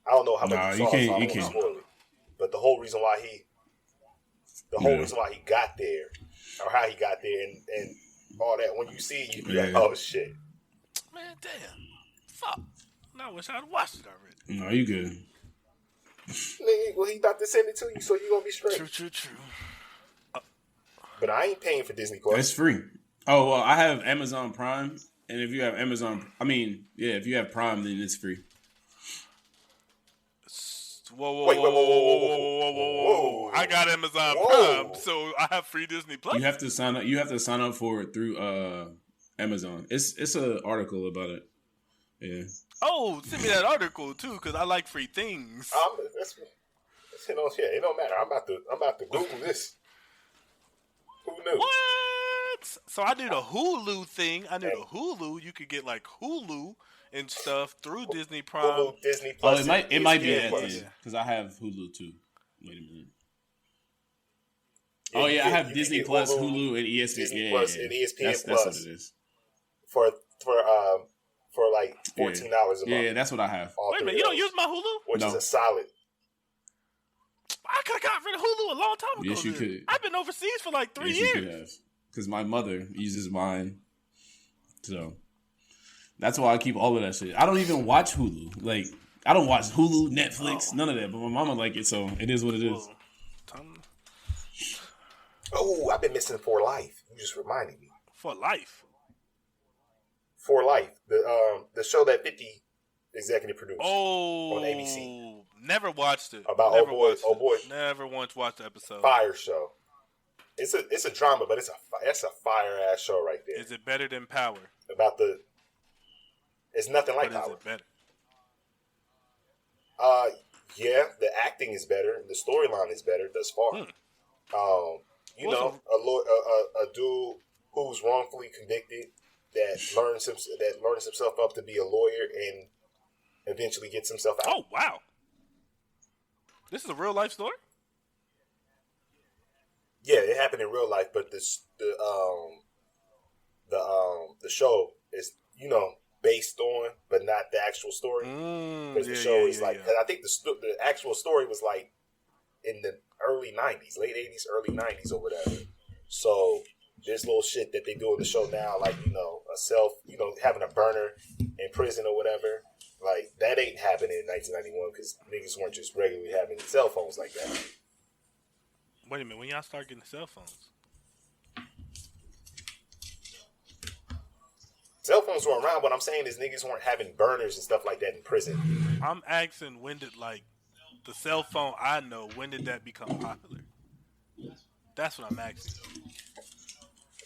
I don't know how much you saw, so I don't want to spoil it. But the whole reason why he got there, or how he got there, and all that, when you see it, you be like, oh, shit. Man, damn. Fuck. I wish I'd watched it already. No, you good. Well, he about to send it to you, so you gonna be straight. True. But I ain't paying for Disney Plus. It's free. Oh, well, I have Amazon Prime, and if you have if you have Prime, then it's free. Whoa. I got Amazon Prime, so I have free Disney Plus. You have to sign up. You have to sign up for it through Amazon. It's an article about it. Yeah. Oh, send me that article too, because I like free things. It don't matter. I'm about to Google this. Who knew? What? So I did a Hulu thing. I knew the Hulu. You could get like Hulu and stuff through Disney Prime. Hulu, Disney Plus. Oh, it might be that because I have Hulu too. Wait a minute. I have Disney Plus, Hulu, and ESPN. Disney Plus and ESPN Plus. That's what it is. For like $14 a month. Yeah, that's what I have. Wait a minute, you don't use my Hulu? Which is a solid. I could have got rid of Hulu a long time ago. Yes, you could. I've been overseas for like 3 years. You could have. Because my mother uses mine. So that's why I keep all of that shit. I don't even watch Hulu. Like, I don't watch Hulu, Netflix, none of that. But my mama like it, so it is what it is. Oh, I've been missing For Life. You just reminded me. For Life? For Life. The show that 50 executive produced on ABC. Never watched it. About Oh Boy. Never once watched the episode. Fire show. It's a drama, but it's a fire ass show right there. Is it better than Power? It's nothing like Power. Is it better? Yeah, the acting is better. The storyline is better thus far. You know, a dude who's wrongfully convicted that learns himself up to be a lawyer and eventually gets himself out. Oh wow! This is a real life story. Yeah, it happened in real life, but the show is, you know, based on, but not the actual story. Because the show is like, I think the actual story was like in the early 90s, late 80s, early 90s or whatever. So there's little shit that they do in the show now, like, you know, having a burner in prison or whatever. Like, that ain't happening in 1991 because niggas weren't just regularly having cell phones like that. Wait a minute, when y'all start getting cell phones? Cell phones were around, what I'm saying is niggas weren't having burners and stuff like that in prison. I'm asking, when did, like, the cell phone I know, when did that become popular? That's what I'm asking.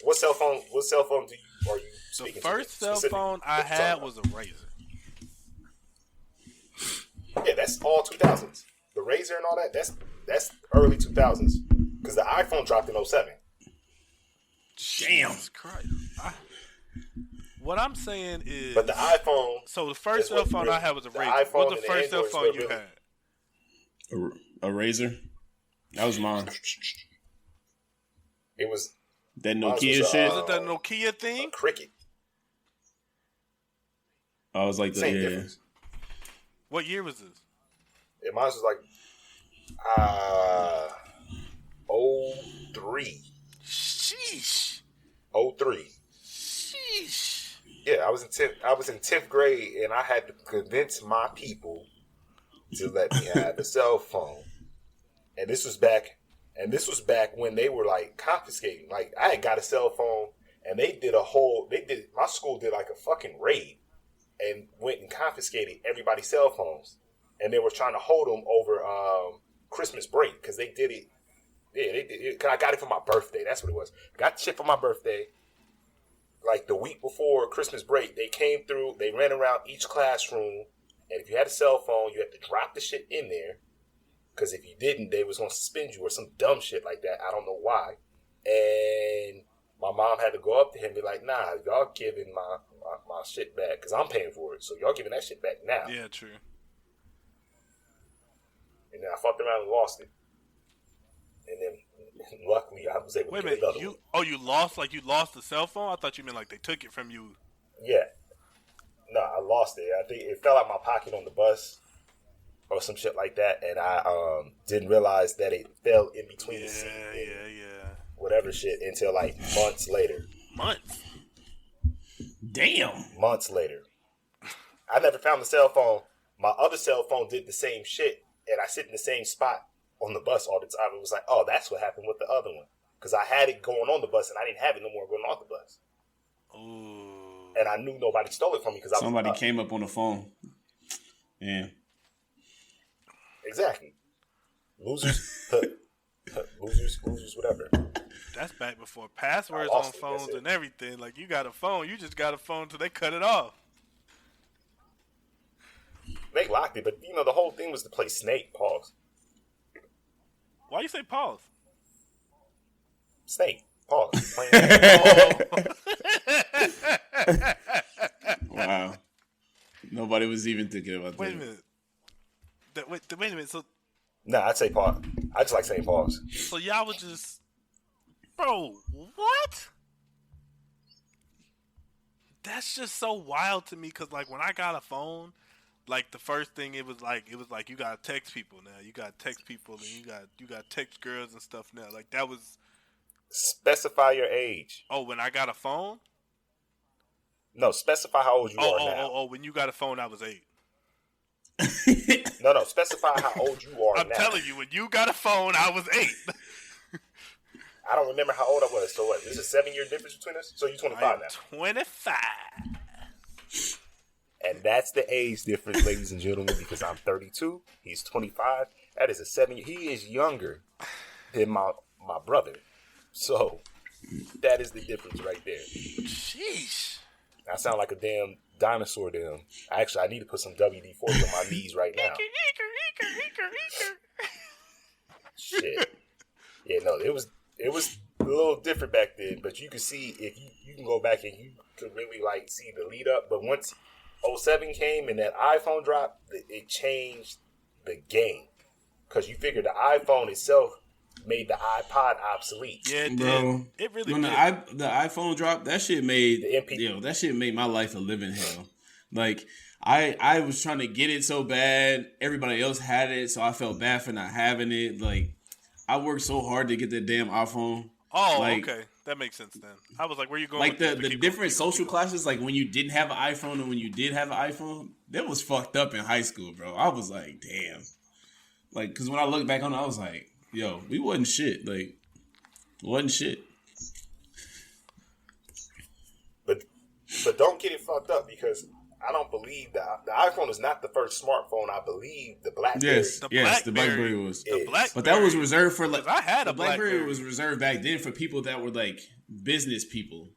What cell phone are you speaking The first cell phone I had was a Razor. Yeah, that's all 2000s. The Razor and all that, that's early 2000s. Because the iPhone dropped in 07. Damn. Christ. What I'm saying is... But the iPhone... So the first cell phone I had was a Razor. What was the first cell phone you had? A Razor? That was mine. It was... That Nokia shit? Was it that Nokia thing? Cricket. I was like... Same difference. What year was this? Yeah, mine was like... 03. Sheesh. 03. Sheesh. Yeah, I was in 10th grade, and I had to convince my people to let me have a cell phone. And this was back when they were like confiscating. Like, I had got a cell phone, and my school did like a fucking raid and went and confiscated everybody's cell phones. And they were trying to hold them over Christmas break because they did it. Yeah, they did it. I got it for my birthday. That's what it was. Got shit for my birthday. like the week before Christmas break, they came through, they ran around each classroom, and if you had a cell phone, you had to drop the shit in there, because if you didn't, they was going to suspend you or some dumb shit like that. I don't know why. And my mom had to go up to him and be like, nah, y'all giving my shit back, because I'm paying for it, so y'all giving that shit back now. Yeah, true. And then I fucked around and lost it. And then luckily I was able to get another one. You lost? Like you lost the cell phone? I thought you meant like they took it from you. Yeah. No, I lost it. I think it fell out my pocket on the bus or some shit like that, and I didn't realize that it fell in between the seat and whatever shit until like months later. Months? Damn. Months later. I never found the cell phone. My other cell phone did the same shit, and I sit in the same spot on the bus all the time. It was like, oh, that's what happened with the other one. Because I had it going on the bus, and I didn't have it no more going off the bus. Ooh. And I knew nobody stole it from me because somebody came up on the phone. Yeah. Exactly. Losers. Losers, whatever. That's back before passwords on phones and everything. Like, you got a phone, you just got a phone till they cut it off. They locked it, but, you know, the whole thing was to play Snake. Pause. Why you say pause? Snake. Pause. Wow. Nobody was even thinking about that. Wait a minute. Wait a minute. So, nah, I'd say pause. I just like saying pause. So y'all would just... Bro, what? That's just so wild to me, because, like, when I got a phone... Like the first thing, it was like you gotta text people now. You gotta text people, and you got text girls and stuff now. Like that was. Specify your age. Oh, when I got a phone. No, specify how old you are now. Oh, when you got a phone, I was 8. No, specify how old you are now. I'm telling you, when you got a phone, I was 8. I don't remember how old I was. So what? There's a 7-year difference between us. So you're 25 now. 25. And that's the age difference, ladies and gentlemen, because I'm 32. He's 25. That is a 7-year. He is younger than my brother. So that is the difference right there. Sheesh. I sound like a damn dinosaur to him. Actually, I need to put some WD-40 on my knees right now. Shit. Yeah, no, it was a little different back then, but you can see, if you can go back and you could really like see the lead up. But once 07 came and that iPhone dropped, it changed the game. Because you figure the iPhone itself made the iPod obsolete. Yeah, it did. Bro, it really when did. The iPhone dropped, that shit made that shit made my life a living hell. Like I was trying to get it so bad, everybody else had it, so I felt bad for not having it. Like I worked so hard to get that damn iPhone. Oh, like, okay. That makes sense then. I was like, where you going? Like the different social classes, like when you didn't have an iPhone and when you did have an iPhone, that was fucked up in high school, bro. I was like, damn. Like, because when I look back on it, I was like, yo, we wasn't shit. Like, wasn't shit. But don't get it fucked up, because I don't believe that the iPhone is not the first smartphone. I believe the BlackBerry. Yes, the BlackBerry was. But that was reserved for like. I had a BlackBerry was reserved back then for people that were like business people.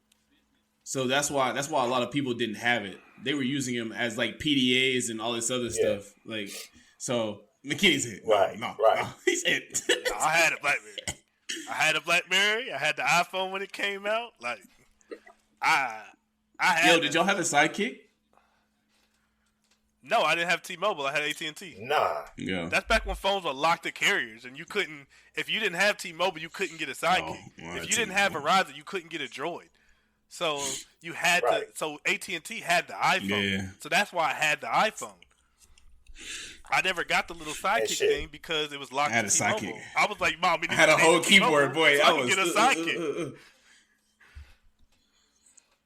So that's why a lot of people didn't have it. They were using them as like PDAs and all this other stuff. Like, so McKinney said, no. He said, no, I had a BlackBerry. I had the iPhone when it came out. Like, I had. Yo, did y'all have a Sidekick? No, I didn't have T-Mobile. I had AT&T. Nah. Yeah. That's back when phones were locked to carriers, and you couldn't. If you didn't have T-Mobile, you couldn't get a Sidekick. If you didn't have Verizon, you couldn't get a Droid. So you had to. So AT&T had the iPhone. Yeah. So that's why I had the iPhone. I never got the little Sidekick thing because it was locked to T-Mobile. Sidekick. I was like, Mom, I had a whole keyboard, boy. So I was get a Sidekick.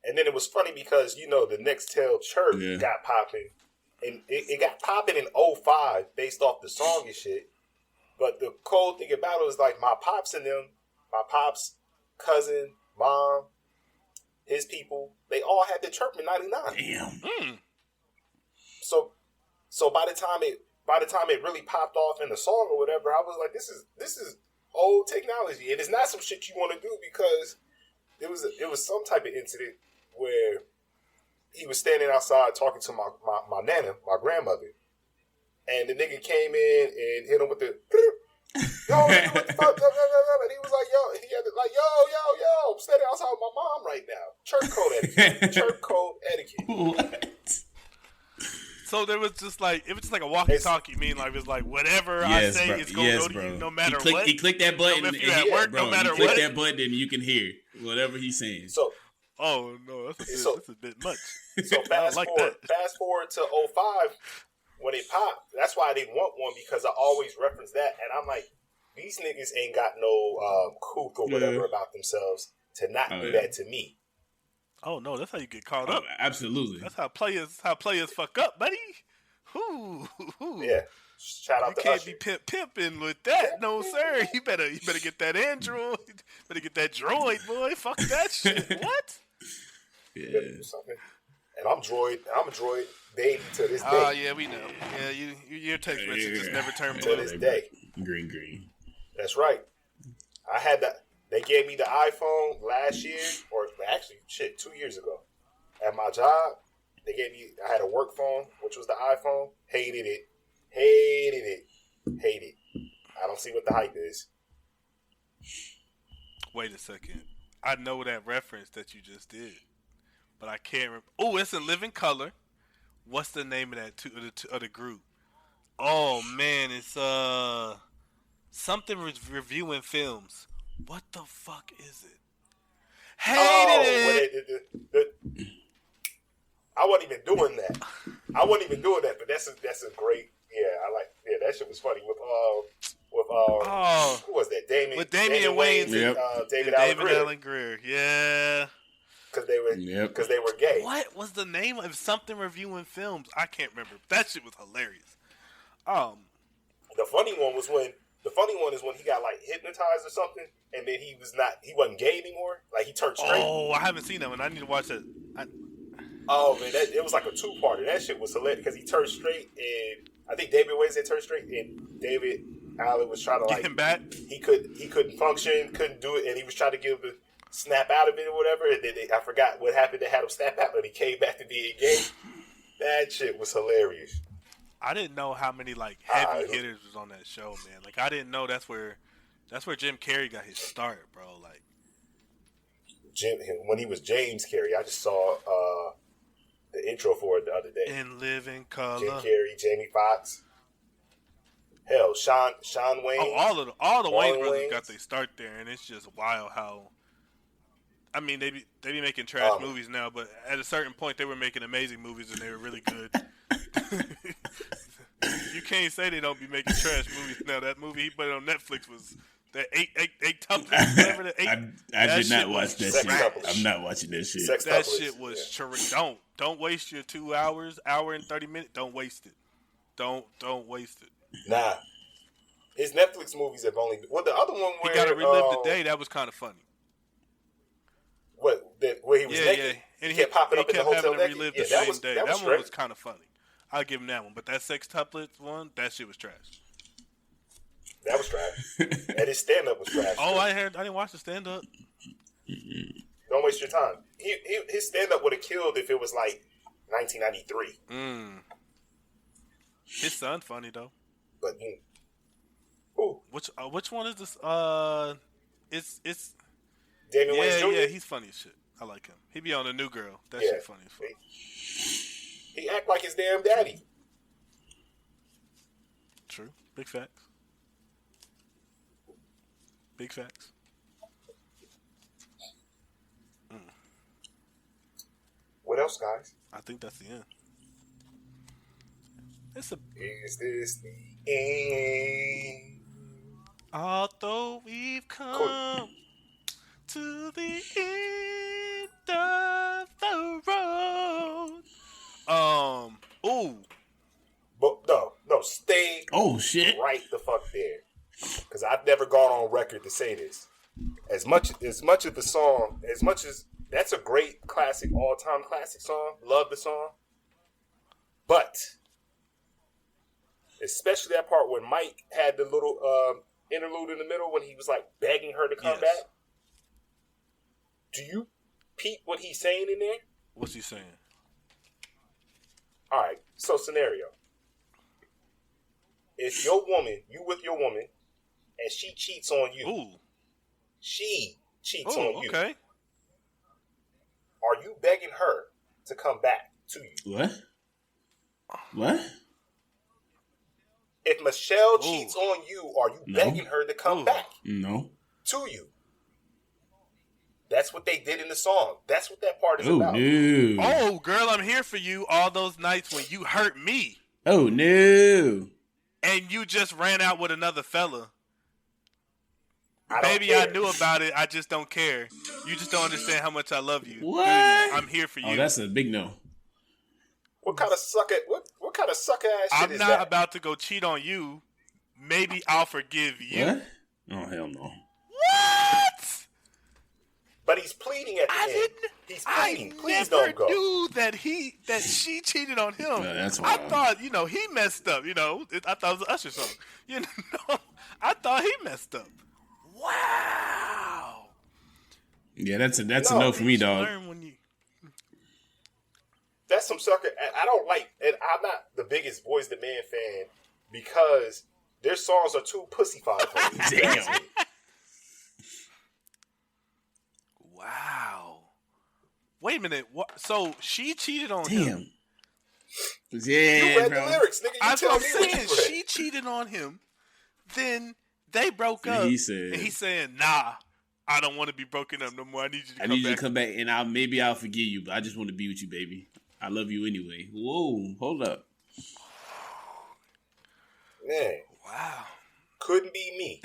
And then it was funny because, you know, the Nextel chirp got popping. And it got popping in 05 based off the song and shit. But the cold thing about it was like my pops and them, my pops, cousin, mom, his people, they all had the chirp in 99. Damn. So by the time it really popped off in the song or whatever, I was like, this is old technology. And it's not some shit you want to do because it was some type of incident where he was standing outside talking to my nana, my grandmother, and the nigga came in and hit him with the. Yo, nigga, what the fuck? And he was like, yo, he had to, like, yo, I'm standing outside with my mom right now. Church code etiquette. Church code etiquette. What? So there was just like a walkie-talkie. Mean like it's like whatever I say is gonna go to you no matter what. He clicked that button. If you at work, no matter what. Click that button and you can hear whatever he's saying. So, oh no, that's a bit much. So fast forward to 05 when it popped. That's why I didn't want one, because I always reference that, and I'm like, these niggas ain't got no kook or whatever about themselves to not do that to me. Oh no, that's how you get caught up. Absolutely. That's how players fuck up, buddy. Ooh. Yeah. Shout out you to can't Usher. be pimping with that, no sir. You better get that Android. Better get that droid, boy. Fuck that shit. What? Yeah. And I'm a droid baby to this day. Oh yeah, we know. Yeah, your text message just never turned blue. To this day. Green. That's right. I had that. They gave me the iPhone last year, or actually, 2 years ago. At my job, I had a work phone, which was the iPhone. Hated it. I don't see what the hype is. Wait a second. I know that reference that you just did, but I can't remember. Oh, it's in living color. What's the name of that of the group? Oh man, it's something reviewing films. What the fuck is it? Hated it. I wasn't even doing that. But that's a great. Yeah, that shit was funny with who was that? Damian Wayans and David Allen Greer. Yeah. Because they were gay. What was the name of something reviewing films? I can't remember. That shit was hilarious. The funny one is when he got like hypnotized or something, and then he wasn't gay anymore. Like he turned straight. Oh, I haven't seen that one. I need to watch that. Oh man, it was like a 2-parter. That shit was hilarious because he turned straight, and I think David Wayne turned straight, and David Allen was trying to get him back. He couldn't function, couldn't do it, and he was trying to give the snap out of it or whatever. And then I forgot what happened. They had him snap out, and he came back to being gay. That shit was hilarious. I didn't know how many like heavy hitters was on that show, man. Like I didn't know that's where Jim Carrey got his start, bro. Like when he was James Carrey, I just saw the intro for it the other day. In Living Color. Jim Carrey, Jamie Foxx. Hell, Sean Wayne. Oh, all the Wayne brothers got their start there, and it's just wild how. I mean, they be making trash movies now, but at a certain point, they were making amazing movies, and they were really good. You can't say they don't be making trash movies now. That movie he put on Netflix was that eight tuplets, whatever the eight. I did not watch that shit. Couples. I'm not watching that shit. That shit was Don't waste your 2 hours, hour and 30 minutes. Don't waste it. Don't waste it. Nah, his Netflix movies have only. Well, the other one where he got to relive the day. That was kind of funny. Where he was naked? And he kept popping up in the hotel naked? Relive the same day. That one was kind of funny. I'll give him that one. But that sex tuplets one, that shit was trash. That was trash. And his stand-up was trash. Oh, I didn't watch the stand-up. Don't waste your time. His stand-up would have killed if it was like 1993. His son funny, though. But, who? Which one is this? It's Damon Wayans Jr.? Yeah, he's funny as shit. I like him. He be on The New Girl. That shit funny as fuck. He act like his damn daddy. True. Big facts. Big facts. What else, guys? I think that's the end. Is this the end? Although we've come to the end of the road. But no, stay. Oh shit! Right the fuck there, because I've never gone on record to say this. As much as the song, as much as that's a great classic, all-time classic song. Love the song, but especially that part when Mike had the little interlude in the middle when he was like begging her to come back. Do you peep what he's saying in there? What's he saying? All right. So scenario: if you with your woman, and she cheats on you. Ooh. She cheats Oh, on you. Okay. Are you begging her to come back to you? What? If Michelle cheats on you, are you begging her to come back? No. To you. That's what they did in the song. That's what that part is about. No. Oh, girl, I'm here for you all those nights when you hurt me. Oh, no. And you just ran out with another fella. Baby, I knew about it. I just don't care. You just don't understand how much I love you. What? I'm here for you. Oh, that's a big no. What kind of sucker? What kind of sucker ass shit is that? I'm not about to go cheat on you. Maybe I'll forgive you. What? Oh, hell no. What? But he's pleading at the end. He's pleading. Please don't go. I never knew that she cheated on him. That's I wild. thought, he messed up. I thought it was an Usher song. I thought he messed up. Wow. Yeah, that's a no for me, dog. That's some sucker. I don't like, and I'm not the biggest Boys the Man fan because their songs are too pussyfied for me. Damn. Wow. Wait a minute. What? So she cheated on him. Yeah, you read bro. the lyrics, nigga. I'm Tell me what you saying read. she cheated on him. Then they broke up. And he's saying, "Nah, I don't want to be broken up no more. I need you to come back. I need you to come back, and maybe I'll forgive you, but I just want to be with you, baby. I love you anyway." Whoa, hold up. Man, wow. Couldn't be me.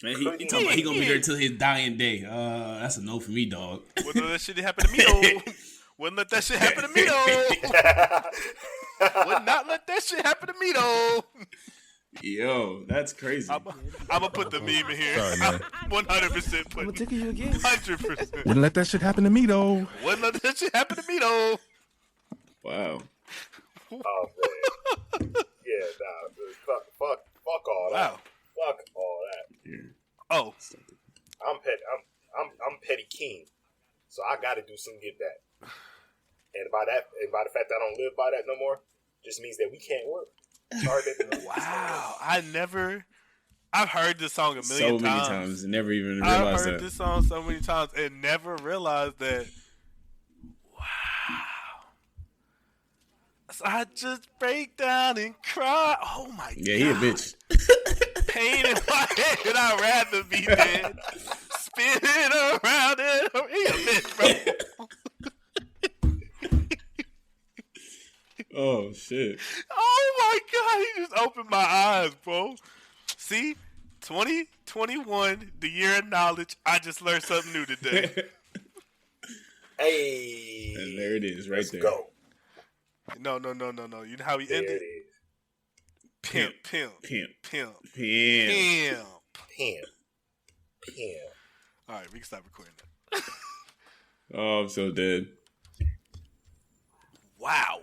Man, he talking about he gonna be there till his dying day. That's a no for me, dog. Wouldn't let that shit happen to me though. Wouldn't let that shit happen to me though. Would not let that shit happen to me though. Yo, that's crazy. I'm gonna put the meme in here. Sorry, man. 100% put. I'm gonna tickle you again. 100%. Wouldn't let that shit happen to me though. Wouldn't let that shit happen to me though. Wow. Oh man. Yeah, nah. Fuck all that. Wow. Fuck all that. Yeah. Oh. I'm petty king, so I got to do some get back. And by the fact that I don't live by that no more, just means that we can't work. Sorry, baby. Wow. I've heard this song a million times. So many times and never even realized I've heard this song so many times and never realized that. Wow. So I just break down and cry. Oh my God. Yeah, he a bitch. Pain in my head, I'd rather be dead. Spinning around it. He a bitch, bro. Oh, shit. Oh my God, he just opened my eyes, bro. See, 2021, the year of knowledge. I just learned something new today. Hey. And there it is, right Let's there. go. No. You know how he There ended? it is. Pimp. All right, we can stop recording that. Oh, I'm so dead. Wow.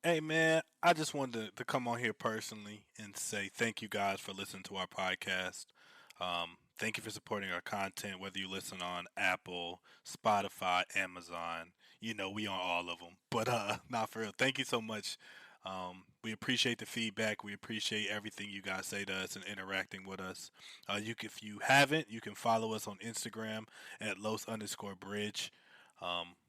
Hey man, I just wanted to come on here personally and say thank you guys for listening to our podcast. Thank you for supporting our content, whether you listen on Apple, Spotify, Amazon. You know, we on all of them. But not for real. Thank you so much. We appreciate the feedback. We appreciate everything you guys say to us and interacting with us. If you haven't, you can follow us on Instagram at Los_Bridge.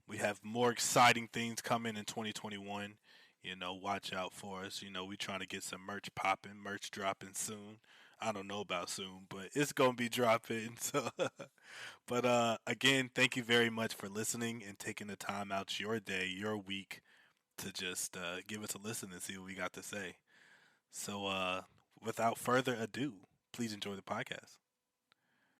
We have more exciting things coming in 2021. You know, watch out for us. You know, we trying to get some merch popping, merch dropping soon. I don't know about soon, but it's gonna be dropping. So, but again, thank you very much for listening and taking the time out your day, your week, to just give us a listen and see what we got to say. So, without further ado, please enjoy the podcast.